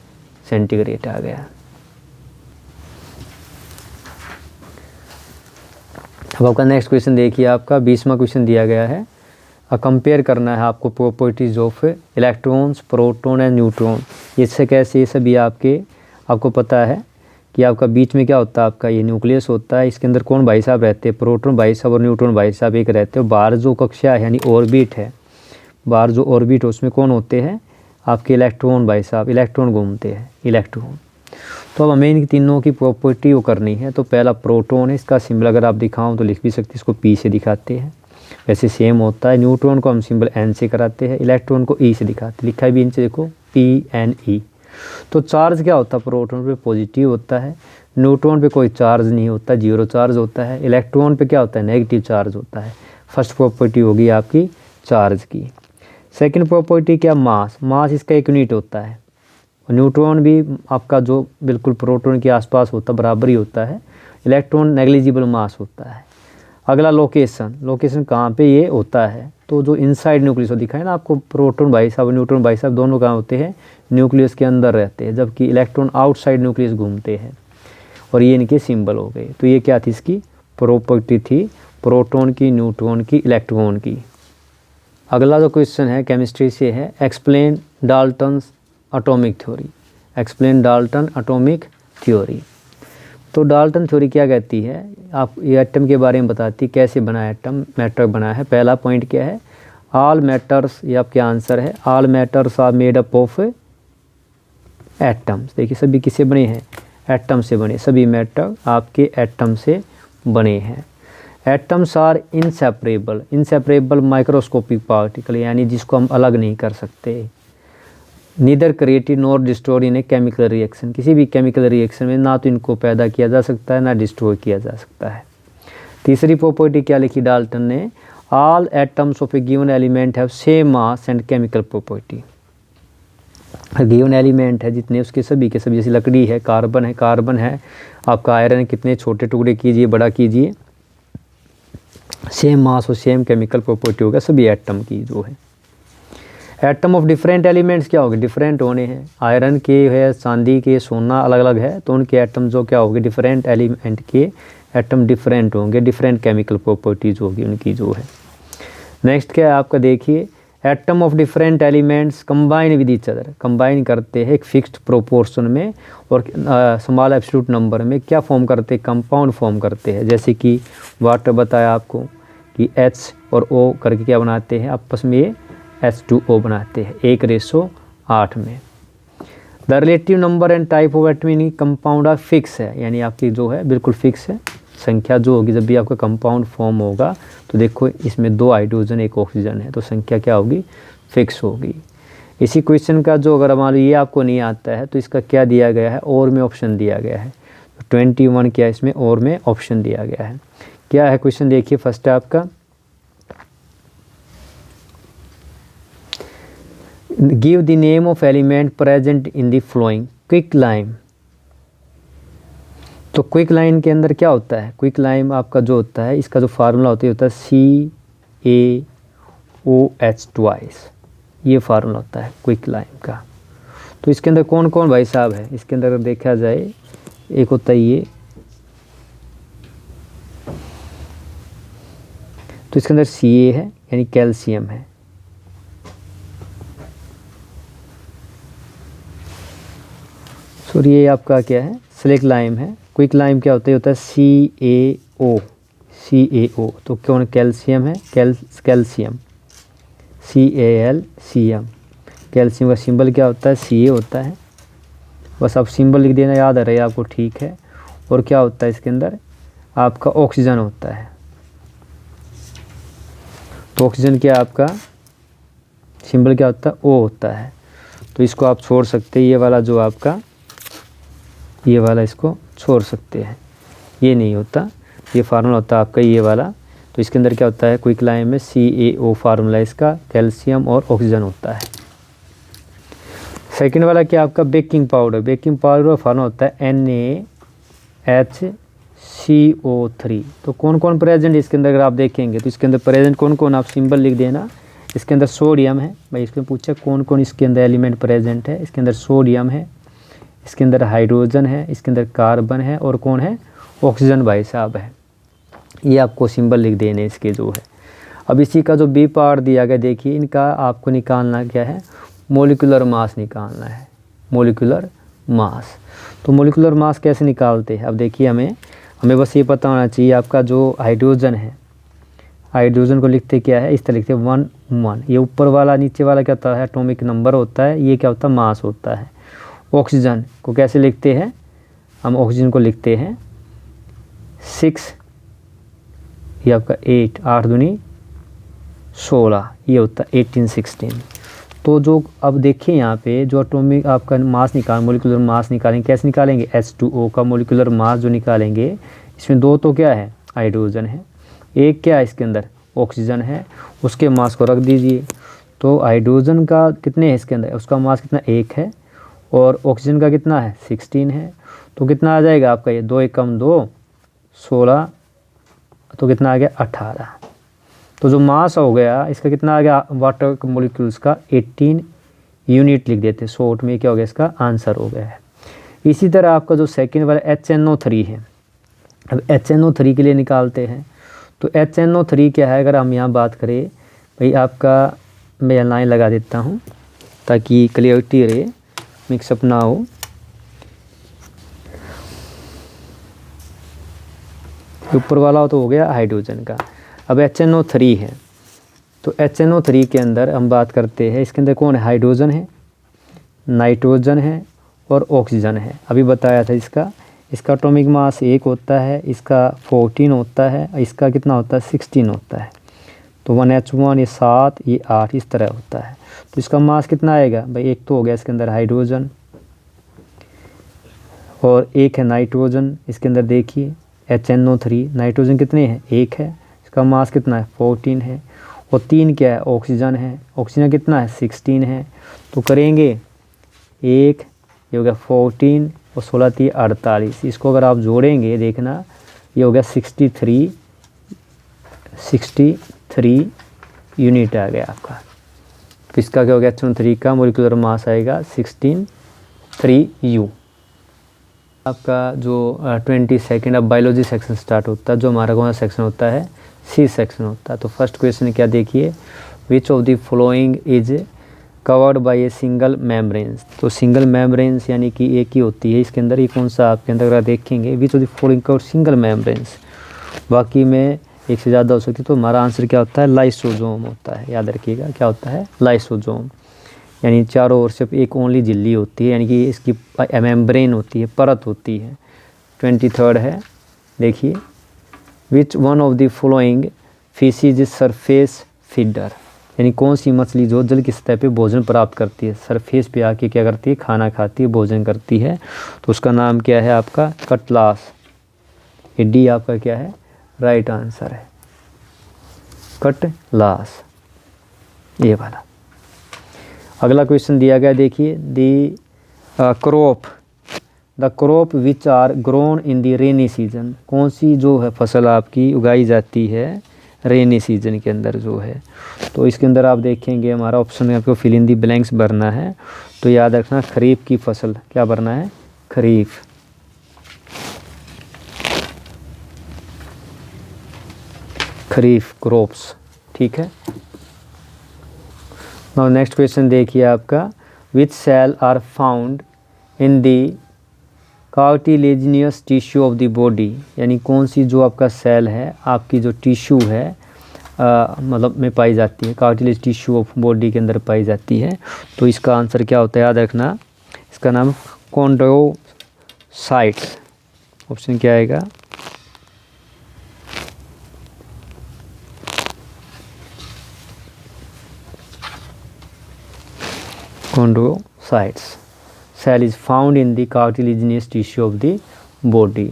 सेंटीग्रेड आ गया। अब आपका नेक्स्ट क्वेश्चन देखिए, आपका 20वां क्वेश्चन दिया गया है। कंपेयर करना है आपको properties of electrons, proton and neutron. इससे कैसे, ये सभी आपको पता है कि आपका बीच में क्या होता है, आपका ये न्यूक्लियस होता है। इसके अंदर कौन भाई साहब रहते हैं, प्रोटॉन भाई साहब और न्यूट्रॉन भाई साहब एक रहते हैं। बाहर जो कक्षा है यानी ऑर्बिट है, बाहर जो ऑर्बिट है उसमें कौन होते हैं, आपके इलेक्ट्रॉन भाई साहब, इलेक्ट्रॉन घूमते हैं, इलेक्ट्रॉन। तो अब हमें इन तीनों की प्रॉपर्टी वो करनी है। तो पहला प्रोटॉन है, इसका सिंबल अगर आप दिखाऊं तो लिख भी सकते हैं, इसको पी से दिखाते हैं। वैसे सेम होता है, न्यूट्रॉन को हम सिंबल एन से कराते हैं, इलेक्ट्रॉन को ई से दिखाते हैं, लिखा है भी इनसे देखो PNE। तो चार्ज क्या होता है, प्रोटॉन पे पॉजिटिव होता है, न्यूट्रॉन पे कोई चार्ज नहीं होता, जीरो चार्ज होता है, इलेक्ट्रॉन पे क्या होता है, नेगेटिव चार्ज होता है। फर्स्ट प्रॉपर्टी होगी आपकी चार्ज की। सेकंड प्रॉपर्टी क्या, मास। मास इसका एक यूनिट होता है। न्यूट्रॉन भी आपका जो बिल्कुल प्रोटॉन के आसपास होता है, बराबर ही होता है। इलेक्ट्रॉन नेग्लिजिबल मास होता है। अगला लोकेशन, लोकेशन कहाँ पे ये होता है, तो जो इनसाइड न्यूक्लियस दिखा है ना आपको, प्रोटॉन भाई साहब न्यूट्रॉन भाई साहब दोनों कहाँ होते हैं, न्यूक्लियस के अंदर रहते हैं, जबकि इलेक्ट्रॉन आउटसाइड न्यूक्लियस घूमते हैं। और ये इनके सिंबल हो गए। तो ये क्या थी, इसकी प्रॉपर्टी थी प्रोटॉन की, न्यूट्रॉन की, इलेक्ट्रॉन की। अगला जो क्वेश्चन है केमिस्ट्री से है, explain Dalton's atomic theory. Explain Dalton atomic theory. तो डाल्टन थ्योरी क्या कहती है, आप ये एटम के बारे में बताती है, कैसे बना है एटम, मैटर बना है। पहला पॉइंट क्या है, ऑल मैटर्स, ये आपका आंसर है, all matters are made up of atoms. देखिए सभी किससे बने हैं, एटम से बने, सभी मैटर आपके एटम से बने हैं। Atoms are inseparable, inseparable microscopic particle, यानी जिसको हम अलग नहीं कर सकते। Neither created nor destroyed in a chemical reaction, किसी भी केमिकल रिएक्शन में ना तो इनको पैदा किया जा सकता है ना डिस्ट्रॉय किया जा सकता है। तीसरी प्रॉपर्टी क्या लिखी डाल्टन ने, all atoms of A given element have same mass and chemical property. Given element है जितने उसके सभी के सभी, जैसे लकड़ी है, कार्बन है आपका, आयरन, कितने छोटे टुकड़े कीजिए, बड़ा कीजिए, सेम मास और सेम केमिकल प्रॉपर्टी होगा सभी एटम की जो है। एटम ऑफ डिफरेंट एलिमेंट्स क्या होंगे, डिफरेंट होने हैं। आयरन के है, चांदी के, सोना अलग अलग है, तो उनके एटम जो क्या होंगे, डिफरेंट एलिमेंट के एटम डिफरेंट होंगे, डिफरेंट केमिकल प्रॉपर्टीज होगी उनकी जो है। नेक्स्ट क्या है आपका, देखिए atom of different elements combine with each other, combine करते हैं एक फिक्स्ड प्रोपोर्शन में और स्मॉल एब्सोल्यूट नंबर में, क्या फॉर्म करते हैं, कंपाउंड फॉर्म करते हैं। जैसे कि वाटर बताया आपको कि H और O करके क्या बनाते हैं, आपस में ये H2O बनाते हैं 1:8 में। The relative number and type of atom compound are fix है, यानी आपकी जो है बिल्कुल फिक्स है। संख्या जो होगी जब भी आपका कंपाउंड फॉर्म होगा, तो देखो इसमें 2 हाइड्रोजन 1 ऑक्सीजन है, तो संख्या क्या होगी, फिक्स होगी। इसी क्वेश्चन का जो अगर हमारा ये आपको नहीं आता है तो इसका क्या दिया गया है, और में ऑप्शन दिया गया है। तो 21 क्या इसमें और में ऑप्शन दिया गया है। क्या है क्वेश्चन, देखिए फर्स्ट है आपका, give the name of element present in the flowing quick lime. तो क्विक लाइन के अंदर क्या होता है, क्विक लाइम आपका जो होता है, इसका जो फार्मूला होता है CaOH ट्वाइस, ये फार्मूला होता है क्विक लाइम का। तो इसके अंदर कौन कौन भाई साहब है, इसके अंदर अगर देखा जाए, एक होता है ये, तो इसके अंदर Ca है यानी कैल्शियम है, सॉरी ये आपका क्या है, सिलिक लाइम है। क्विक लाइम क्या होता है, CaO, तो कौन कैल्शियम है, कैल्शियम CaLCm। कैल्शियम का सिंबल क्या होता है, Ca होता है, बस आप सिंबल लिख देना, याद आ रहा है आपको, ठीक है। और क्या होता है इसके अंदर, आपका ऑक्सीजन होता है। तो ऑक्सीजन क्या आपका सिंबल क्या होता है, O होता है। तो इसको आप छोड़ सकते हैं, ये वाला जो आपका, ये वाला इसको छोड़ सकते हैं, ये नहीं होता, ये फार्मूला होता है आपका ये वाला। तो इसके अंदर क्या होता है, क्विक लाइम में CaO फार्मूला इसका, कैल्शियम और ऑक्सीजन होता है। सेकंड वाला क्या आपका, बेकिंग पाउडर। बेकिंग पाउडर का फार्मूला होता है NaHCO3। तो कौन कौन प्रेजेंट इसके अंदर, अगर आप देखेंगे तो इसके अंदर प्रेजेंट कौन कौन, आप सिंबल लिख देना। इसके अंदर सोडियम है, भाई इसमें पूछा कौन कौन इसके अंदर एलिमेंट प्रेजेंट है, इसके अंदर सोडियम है, इसके अंदर हाइड्रोजन है, इसके अंदर कार्बन है, और कौन है, ऑक्सीजन भाई साहब है। ये आपको सिंबल लिख देने इसके जो है। अब इसी का जो बी पार्ट दिया गया, देखिए इनका आपको निकालना क्या है, मोलिकुलर मास निकालना है, मोलिकुलर मास। तो मोलिकुलर मास कैसे निकालते हैं, अब देखिए हमें बस ये पता होना चाहिए आपका जो हाइड्रोजन है, हाइड्रोजन को लिखते क्या है, इस तरह लिखते हैं 1 1। ये ऊपर वाला नीचे वाला क्या होता है, एटॉमिक नंबर होता है, ये क्या होता है, मास होता है। ऑक्सीजन को कैसे लिखते हैं, हम ऑक्सीजन को लिखते हैं 6, ये आपका 8, 8 दूनी 16, ये होता है 18 16। तो जो अब देखिए यहाँ पे जो एटॉमिक आपका मास मोलिकुलर मास निकालेंगे, कैसे निकालेंगे, H2O का मोलिकुलर मास जो निकालेंगे, इसमें 2 तो क्या है, हाइड्रोजन है, एक क्या है इसके अंदर, ऑक्सीजन है, उसके मास को रख दीजिए। तो हाइड्रोजन का कितने है इसके अंदर, उसका मास कितना 1 है, और ऑक्सीजन का कितना है 16 है। तो कितना आ जाएगा आपका, ये 2 एकम 2 16, तो कितना आ गया 18। तो जो मास हो गया इसका कितना आ गया, वाटर मोलिक्यूल्स का 18 यूनिट लिख देते, शॉर्ट में क्या हो गया, इसका आंसर हो गया है। इसी तरह आपका जो सेकेंड वाला HNO3 है, अब HNO3 के लिए निकालते हैं। तो HNO3 क्या है, अगर हम यहाँ बात करें भाई आपका, मैं लाइन लगा देता हूँ ताकि क्लियरिटी रहे, मिक्सअप ना हो। ऊपर वाला तो हो गया हाइड्रोजन का, अब HNO3 है। तो HNO3 के अंदर हम बात करते हैं, इसके अंदर कौन है, हाइड्रोजन है, नाइट्रोजन है और ऑक्सीजन है। अभी बताया था इसका एटॉमिक मास 1 होता है, इसका 14 होता है, इसका कितना होता है 16 होता है। तो 1H1 ये 7, ये 8, इस तरह होता है। तो इसका मास कितना आएगा भाई, एक तो हो गया इसके अंदर हाइड्रोजन और एक है नाइट्रोजन, इसके अंदर देखिए HNO3, नाइट्रोजन कितने हैं, 1 है, इसका मास कितना है 14 है, और 3 क्या है, ऑक्सीजन है, ऑक्सीजन कितना है 16 है। तो करेंगे 1, ये हो गया 14 और 16 3 48, इसको अगर आप जोड़ेंगे देखना ये हो गया 63 यूनिट आ गया आपका। तो इसका क्या हो गया, HNO3 का मोलिकुलर मास आएगा 16 आपका जो 22 अब बायोलॉजी सेक्शन स्टार्ट होता है, जो हमारा कौन सा सेक्शन होता है, सी सेक्शन होता है। तो फर्स्ट क्वेश्चन क्या देखिए, which of the following is covered by a single membranes. तो सिंगल मेम्ब्रेन्स यानी कि एक ही होती है, इसके अंदर ये कौन सा आपके अंदर अगर देखेंगे, which of the following covered single membranes, बाकी में एक से ज़्यादा हो सकती है। तो हमारा आंसर क्या होता है, लाइसोसोम होता है, याद रखिएगा क्या होता है, लाइसोसोम, यानी चारों ओर सिर्फ एक ओनली झिल्ली होती है, यानी कि इसकी मेम्ब्रेन होती है, परत होती है। 23 है, देखिए which one of the following fishes is surface feeder, यानी कौन सी मछली जो जल की सतह पे भोजन प्राप्त करती है, सरफेस पे आके क्या करती है, खाना खाती है, भोजन करती है। तो उसका नाम क्या है आपका, कटलास। ये डी आपका क्या है, राइट आंसर है, कटलास, ये वाला। अगला क्वेश्चन दिया गया देखिए, the crop which are grown in the rainy season, कौन सी जो है फसल आपकी उगाई जाती है रेनी सीजन के अंदर जो है। तो इसके अंदर आप देखेंगे हमारा ऑप्शन में आपको फिल इन दी ब्लैंक्स भरना है। तो याद रखना खरीफ की फसल, क्या भरना है, खरीफ। खरीफ क्रॉप्स, ठीक है। नाउ नेक्स्ट क्वेश्चन देखिए आपका, which cell are found in the cartilaginous tissue of the body, यानी कौन सी जो आपका सेल है, आपकी जो टिश्यू है मतलब में पाई जाती है, कार्टिलेज टिश्यू ऑफ बॉडी के अंदर पाई जाती है। तो इसका आंसर क्या होता है, याद रखना, इसका नाम कॉन्ड्रोसाइट्स। ऑप्शन क्या आएगा, chondrocytes. Cell is found in the cartilaginous tissue of the body.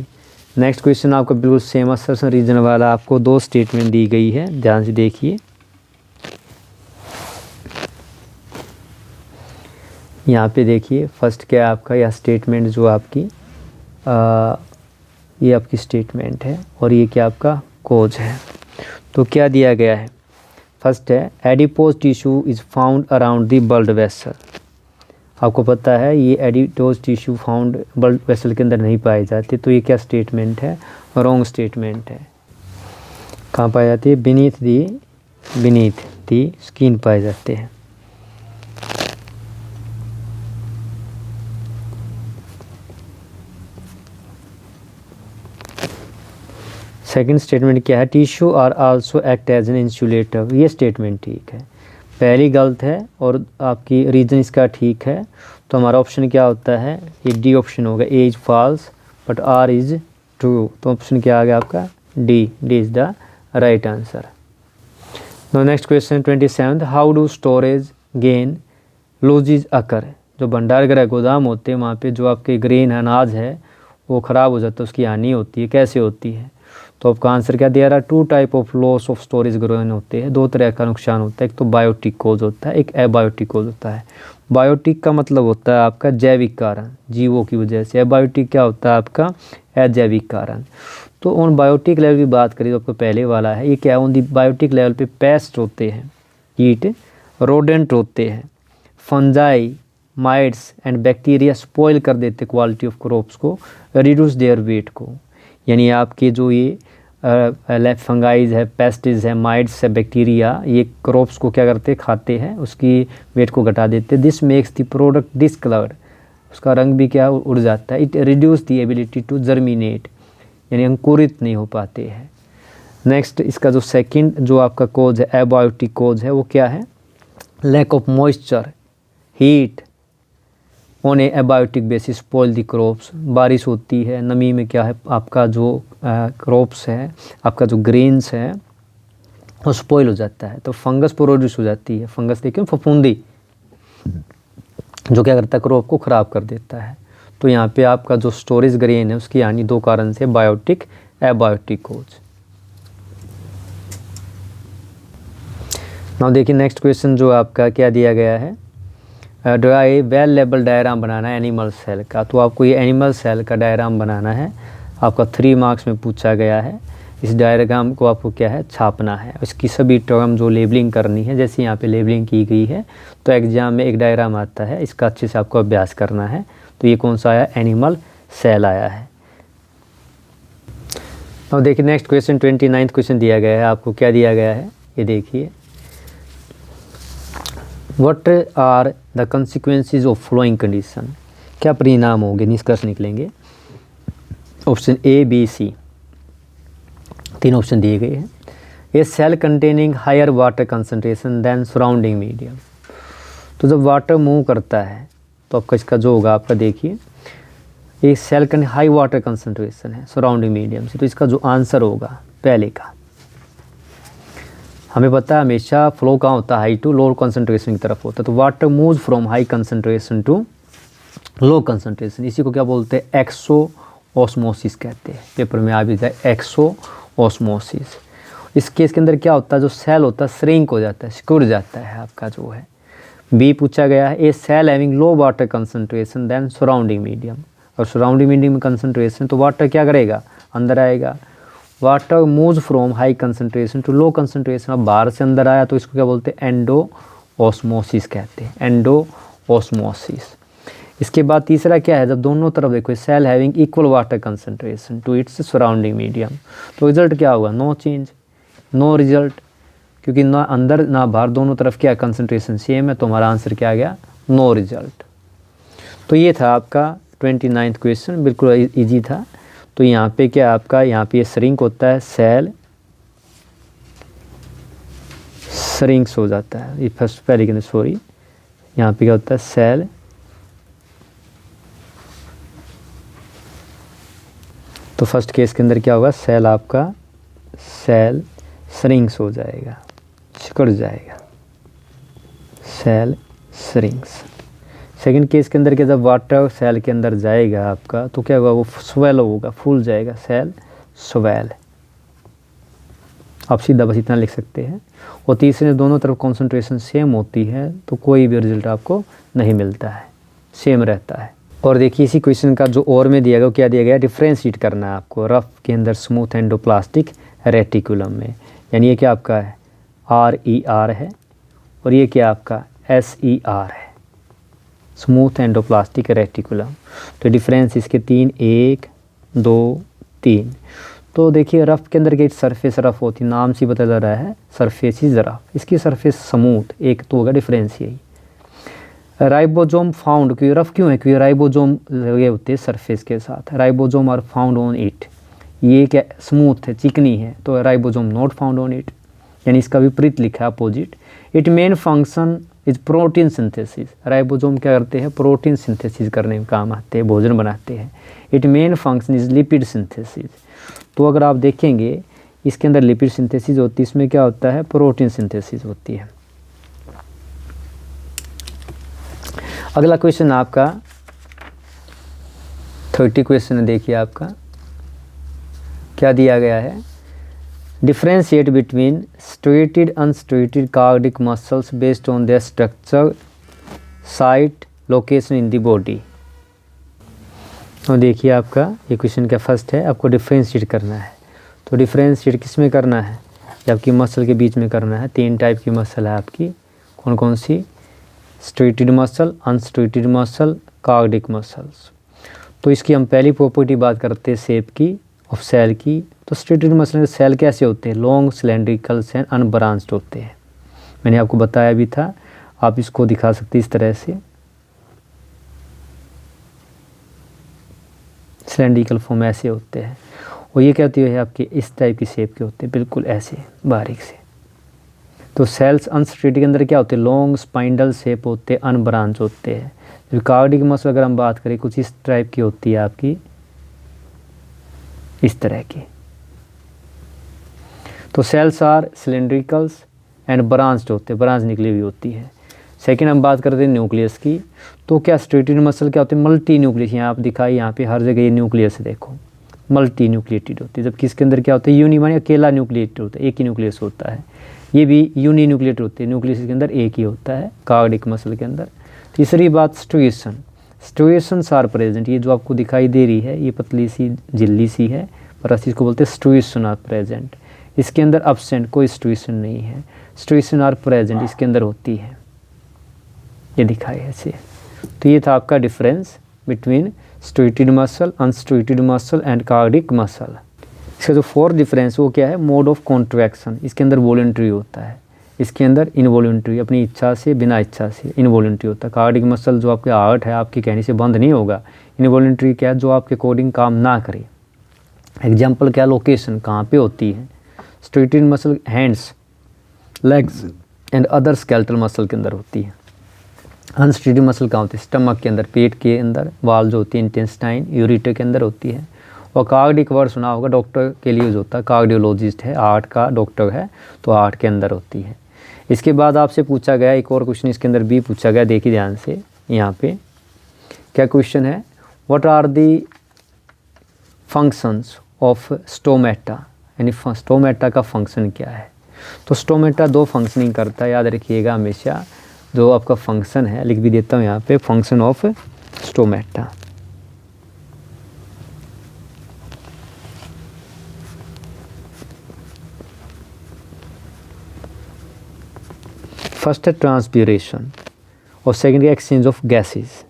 Next question आपका बिल्कुल सेम असर्शन रीजन वाला, आपको 2 स्टेटमेंट दी गई है, ध्यान से देखिए। यहाँ पे देखिए फर्स्ट क्या है आपका, यह स्टेटमेंट जो आपकी ये आपकी स्टेटमेंट है और ये क्या आपका कोज है। तो क्या दिया गया है, फर्स्ट है adipose tissue is found around the blood vessel. आपको पता है ये adipose tissue found blood vessel के अंदर नहीं पाई जाती। तो ये क्या स्टेटमेंट है, रॉन्ग स्टेटमेंट है। कहाँ पाई जाती है, beneath the beneath the skin पाए जाते हैं। सेकंड स्टेटमेंट क्या है, tissue are also act as an insulator, ये स्टेटमेंट ठीक है। पहली गलत है और आपकी रीज़न इसका ठीक है, तो हमारा ऑप्शन क्या होता है, ये डी ऑप्शन होगा, A is false but R is true. तो ऑप्शन क्या आ गया आपका, D is the right answer. No next question 27, how do storage grain losses occur. जो भंडारगृह गोदाम होते हैं वहाँ पे जो आपके ग्रेन अनाज है वो ख़राब हो जाता है, उसकी हानि होती है, कैसे होती है। तो आपका आंसर क्या दिया रहा, 2 type of loss of storage grain होते हैं, 2 तरह का नुकसान होता है, एक तो बायोटिक कॉज होता है, एक एबायोटिक कॉज होता है। बायोटिक का मतलब होता है आपका जैविक कारण, जीवों की वजह से। एबायोटिक क्या होता है आपका, अजैविक कारण। तो ऑन बायोटिक लेवल की बात करें तो आपको पहले वाला है, ये क्या ऑन दी बायोटिक लेवल पे पेस्ट होते हैं, कीट, रोडेंट होते हैं, fungi, mites and bacteria spoil कर देते क्वालिटी ऑफ क्रॉप्स को, रिड्यूस देयर वेट को। यानी आपके जो ये फंगाइज है, पेस्टिस है, माइट्स है, बैक्टीरिया, ये क्रॉप्स को क्या करते हैं, खाते हैं, उसकी वेट को घटा देते हैं। This makes the product discoloured, उसका रंग भी क्या उड़ जाता है। It reduce the ability to germinate, यानी अंकुरित नहीं हो पाते हैं। नेक्स्ट इसका जो सेकंड जो आपका कोज है, एबायोटिक कोज है, वो क्या है, lack of moisture, heat on a abiotic basis spoil the crops. बारिश होती है, नमी में क्या है आपका जो क्रॉप्स है, आपका जो ग्रेन्स है वो स्पॉइल हो जाता है, तो फंगस प्रोड्यूस हो जाती है। फंगस देखिए फफूंदी, जो क्या करता है क्रॉप को ख़राब कर देता है। तो यहाँ पे आपका जो स्टोरेज ग्रेन है उसकी हानि 2 कारण से, बायोटिक, एबायोटिक कोज। नाउ देखिए नेक्स्ट क्वेश्चन जो आपका क्या दिया गया है, draw a well label diagram बनाना है एनिमल सेल का। तो आपको ये एनिमल सेल का डायग्राम बनाना है, आपका 3 मार्क्स में पूछा गया है। इस डायग्राम को आपको क्या है, छापना है। इसकी सभी टर्म जो लेबलिंग करनी है, जैसे यहाँ पे लेबलिंग की गई है, तो एग्जाम में एक डायग्राम आता है, इसका अच्छे से आपको अभ्यास करना है। तो ये कौन सा आया, एनिमल सेल आया है। अब देखिए नेक्स्ट क्वेश्चन 29 क्वेश्चन दिया गया है, आपको क्या दिया गया है, ये देखिए, what are the consequences of following condition, क्या परिणाम होंगे, निष्कर्ष निकलेंगे। Option A, B, C, 3 option दिए गए हैं। A cell containing higher water concentration than surrounding medium. तो जब वाटर मूव करता है तो आपका इसका जो होगा, आपका देखिए, एक cell containing high water concentration है सराउंडिंग मीडियम से, तो इसका जो आंसर होगा पहले का, हमें पता है हमेशा फ्लो कहाँ होता है, हाई टू लो कंसनट्रेशन की तरफ होता है। तो water move from high concentration to low concentration, इसी को क्या बोलते हैं, एक्सो ऑस्मोसिस कहते हैं। पेपर में आ भी जाए एक्सो ऑस्मोसिस। इस केस के अंदर क्या होता है, जो सेल होता है श्रिंक हो जाता है, सिकुड़ जाता है आपका जो है। बी पूछा गया है, a cell having low water concentration than surrounding medium, और सराउंडिंग मीडियम में कंसनट्रेशन, तो वाटर क्या करेगा, अंदर आएगा। Water moves from high concentration to low concentration, अब बाहर से अंदर आया तो इसको क्या बोलते हैं, एंडो ऑस्मोसिस कहते हैं, एंडो ऑस्मोसिस। इसके बाद तीसरा क्या है, जब दोनों तरफ देखो, cell having equal water concentration to its surrounding medium, तो रिजल्ट क्या होगा, नो चेंज, नो रिजल्ट, क्योंकि ना अंदर ना बाहर, दोनों तरफ क्या कंसनट्रेशन सेम है, तो हमारा आंसर क्या आ गया, नो रिजल्ट। तो ये था आपका 29th क्वेश्चन, बिल्कुल ईजी था। तो यहाँ पे क्या आपका, यहाँ पे श्रिंक होता है, सेल श्रिंक्स हो जाता है, ये फर्स्ट पहले के अंदर, सॉरी, यहाँ पे क्या होता है, सेल तो फर्स्ट केस के अंदर क्या होगा, सेल आपका सेल श्रिंक्स हो जाएगा, सिकुड़ जाएगा, सेल श्रिंक्स। सेकंड केस के अंदर क्या, जब वाटर सेल के अंदर जाएगा आपका तो क्या होगा, वो स्वेल होगा, फूल जाएगा, सेल स्वेल। आप सीधा बस इतना लिख सकते हैं। और तीसरे दोनों तरफ कॉन्सेंट्रेशन सेम होती है तो कोई भी रिजल्ट आपको नहीं मिलता है, सेम रहता है। और देखिए इसी क्वेश्चन का जो और में दिया गया, क्या दिया गया, डिफ्रेंशिएट करना है आपको रफ के अंदर स्मूथ एंडोप्लास्टिक रेटिकुलम में, यानी ये क्या आपका है, RER है, और ये क्या आपका SER है, स्मूथ एंडोप्लास्टिक रेटिकुलम। तो डिफरेंस इसके 3, 1, 2, 3। तो देखिए रफ के अंदर की सरफेस रफ होती है, नाम से पता चल रहा है सरफेस इज रफ, इसकी सरफेस स्मूथ, एक तो होगा डिफरेंस यही। राइबोसोम फाउंड, क्योंकि रफ क्यों है, क्योंकि राइबोसोम लगे होते हैं सरफेस के साथ, ribosome are found on it, ये क्या स्मूथ है, चिकनी है, तो ribosome not found on it, यानी इसका विपरीत लिखा है opposite. It main function is protein synthesis, ribosome क्या करते हैं, प्रोटीन सिंथेसिस करने में काम आते हैं, भोजन बनाते हैं। It main function is lipid synthesis, तो अगर आप देखेंगे इसके अंदर लिपिड सिंथेसिस होती है, इसमें क्या होता है, प्रोटीन सिंथेसिस होती है। अगला क्वेश्चन आपका 30 क्वेश्चन है, देखिए आपका क्या दिया गया है, differentiate between striated unstriated cardiac muscles based on their structure, site, location in the body. तो देखिए आपका ये क्वेश्चन का फर्स्ट है, आपको डिफ्रेंशिएट करना है, तो डिफ्रेंशिएट किस में करना है, ये आपकी मसल के बीच में करना है। 3 टाइप की मसल है आपकी, कौन कौन सी, striated muscle, unstriated muscle, cardiac muscles. तो इसकी हम पहली प्रॉपर्टी बात करते हैं शेप की ऑफ सेल की। तो स्ट्रेटेड मसल के सेल कैसे होते हैं, लॉन्ग सिलेंड्रिकल्स एंड अनब्रांच्ड होते हैं, मैंने आपको बताया भी था। आप इसको दिखा सकते हैं इस तरह से, सिलेंड्रिकल फॉर्म ऐसे होते हैं, और ये क्या होती है आपके इस टाइप की शेप के होते हैं, बिल्कुल ऐसे बारीक से। तो सेल्स अनस्ट्रेटेड के अंदर क्या होते हैं, लॉन्ग स्पाइंडल शेप होते हैं, अनब्रांच होते हैं। जो कार्डिक मसल अगर हम बात करें कुछ इस टाइप की होती है आपकी, इस तरह की। तो सेल्स आर सिलेंड्रिकल्स एंड ब्रांच्ड होते हैं, ब्रांच निकली हुई होती है। सेकंड हम बात करते हैं न्यूक्लियस की, तो क्या स्ट्रेटेड मसल क्या होते हैं, मल्टी न्यूक्लियस, यहाँ आप दिखाई, यहाँ पे हर जगह ये न्यूक्लियस देखो, मल्टी न्यूक्लिएटेड होती है। जबकि इसके अंदर क्या होता है, यूनि माने अकेला न्यूक्लिएटेड होता है, एक ही न्यूक्लियस होता है। ये भी यूनि न्यूक्लिएटेड होते हैं, न्यूक्लियस के अंदर एक ही होता है कार्डिक मसल के अंदर। तीसरी बात स्ट्रूएशन, स्ट्रूएशंस आर प्रेजेंट, ये जो आपको दिखाई दे रही है ये पतली सी झिल्ली सी है, पर इसको बोलते हैं स्ट्रूएशन आर प्रेजेंट। इसके अंदर अब्सेंट, कोई स्ट्रूएशन नहीं है, स्ट्रूएशन आर प्रेजेंट इसके अंदर होती है, ये दिखाई है ऐसे। तो ये था आपका difference between striated muscle, unstriated muscle and cardiac muscle. इसका जो फोर्थ डिफरेंस वो क्या है, मोड ऑफ कॉन्ट्रैक्शन, इसके अंदर वॉलंटरी होता है, इसके अंदर इनवॉलंटरी, अपनी इच्छा से, बिना इच्छा से इनवॉलंटरी होता है। कार्डिक मसल जो आपके हार्ट है आपके कहने से बंद नहीं होगा। इनवॉलंटरी क्या है, जो आपके अकॉर्डिंग काम ना करे। एग्जाम्पल क्या, लोकेशन कहाँ पे होती है। Striated muscle hands, legs and other skeletal muscle के अंदर होती है। अनस्ट्रेटेड मसल कहाँ होती है, स्टमक के अंदर, पेट के अंदर, वाल जो होती है इंटेस्टाइन, यूरेटर के अंदर होती है। और कार्डिक वर्ड सुना होगा, डॉक्टर के लिए यूज होता है, कार्डियोलॉजिस्ट है, हार्ट का डॉक्टर है, तो हार्ट के अंदर होती है। इसके बाद आपसे पूछा गया एक और क्वेश्चन इसके अंदर भी पूछा गया, देखिए ध्यान से, यहाँ पे क्या क्वेश्चन है, what are the functions of stomata, यानी स्टोमेटा का फंक्शन क्या है। तो स्टोमेटा 2 फंक्शनिंग करता है, याद रखिएगा हमेशा। जो आपका फंक्शन है लिख भी देता हूँ यहाँ पे, फंक्शन ऑफ स्टोमेटा। फर्स्ट है ट्रांसपीरेशन और सेकंड है एक्सचेंज ऑफ गैसेस।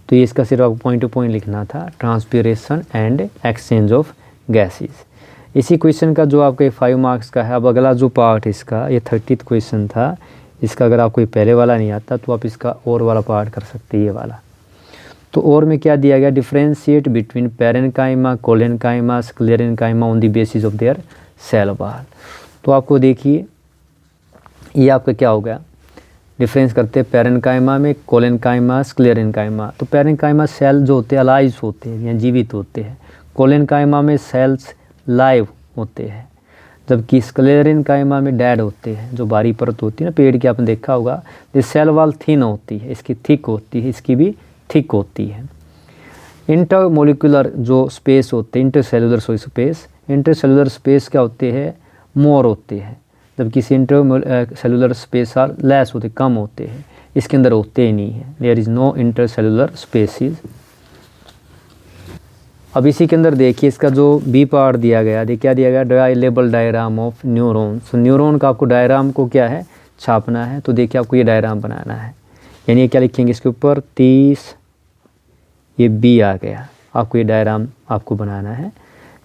तो ये इसका सिर्फ आपको पॉइंट टू पॉइंट लिखना था, transpiration and exchange of gases. इसी क्वेश्चन का जो आपके 5 मार्क्स का है। अब अगला जो पार्ट इसका, ये 30th क्वेश्चन था, इसका अगर आपको पहले वाला नहीं आता तो आप इसका और वाला पार्ट कर सकते हैं, ये वाला। तो और में क्या दिया गया, differentiate between parenchyma, collenchyma, sclerenchyma on the basis of their cell wall. तो आपको देखिए ये आपका क्या हो गया, डिफरेंस करते हैं पैरेन्काइमा में, कोलेनकाइमा, स्क्लेरेन्काइमा। तो पैरेन्काइमा सेल जो होते हैं अलाइव होते हैं या जीवित होते हैं, कोलेनकाइमा में सेल्स लाइव होते हैं, जबकि स्क्लेरेन्काइमा में डेड होते हैं। जो बारी परत होती है ना पेड़ की, आपने देखा होगा, ये सेल वॉल थिन होती है, इसकी थिक होती है, इसकी भी थिक होती है। इंटरमोलिकुलर जो स्पेस होते हैं, इंटरसेलुलर स्पेस, इंटरसेलुलर स्पेस क्या होते हैं, मोर होते हैं, जबकि इंटरसेलुलर स्पेस आर लेस होते, कम होते हैं, इसके अंदर होते ही नहीं है, there is no intercellular spaces. अब इसी के अंदर देखिए इसका जो बी पार्ट दिया गया, देखिए क्या दिया गया, dry label diagram of neuron. So neuron का आपको डायग्राम को क्या है, छापना है। तो देखिए आपको ये डायग्राम बनाना है, यानी क्या लिखेंगे इसके ऊपर 30, ये बी आ गया, आपको ये डायग्राम आपको बनाना है।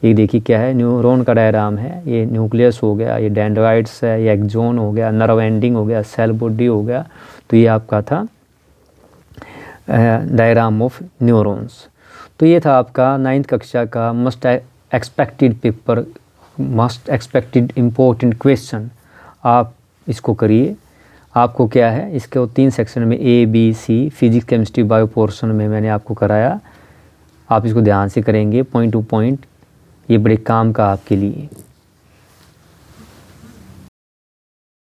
ये देखिए क्या है, न्यूरॉन का डायग्राम है, ये न्यूक्लियस हो गया, ये डेंड्राइट्स है, ये एक्सोन हो गया, नर्व एंडिंग हो गया, सेल बॉडी हो गया। तो ये आपका था डायग्राम ऑफ न्यूरॉन्स। तो ये था आपका 9th कक्षा का must expected paper, must expected important question. आप इसको करिए। आपको क्या है, इसके 3 सेक्शन में A, B, C, physics chemistry bio portion में मैंने आपको कराया। आप इसको ध्यान से करेंगे, पॉइंट टू पॉइंट, ये बड़े काम का आपके लिए।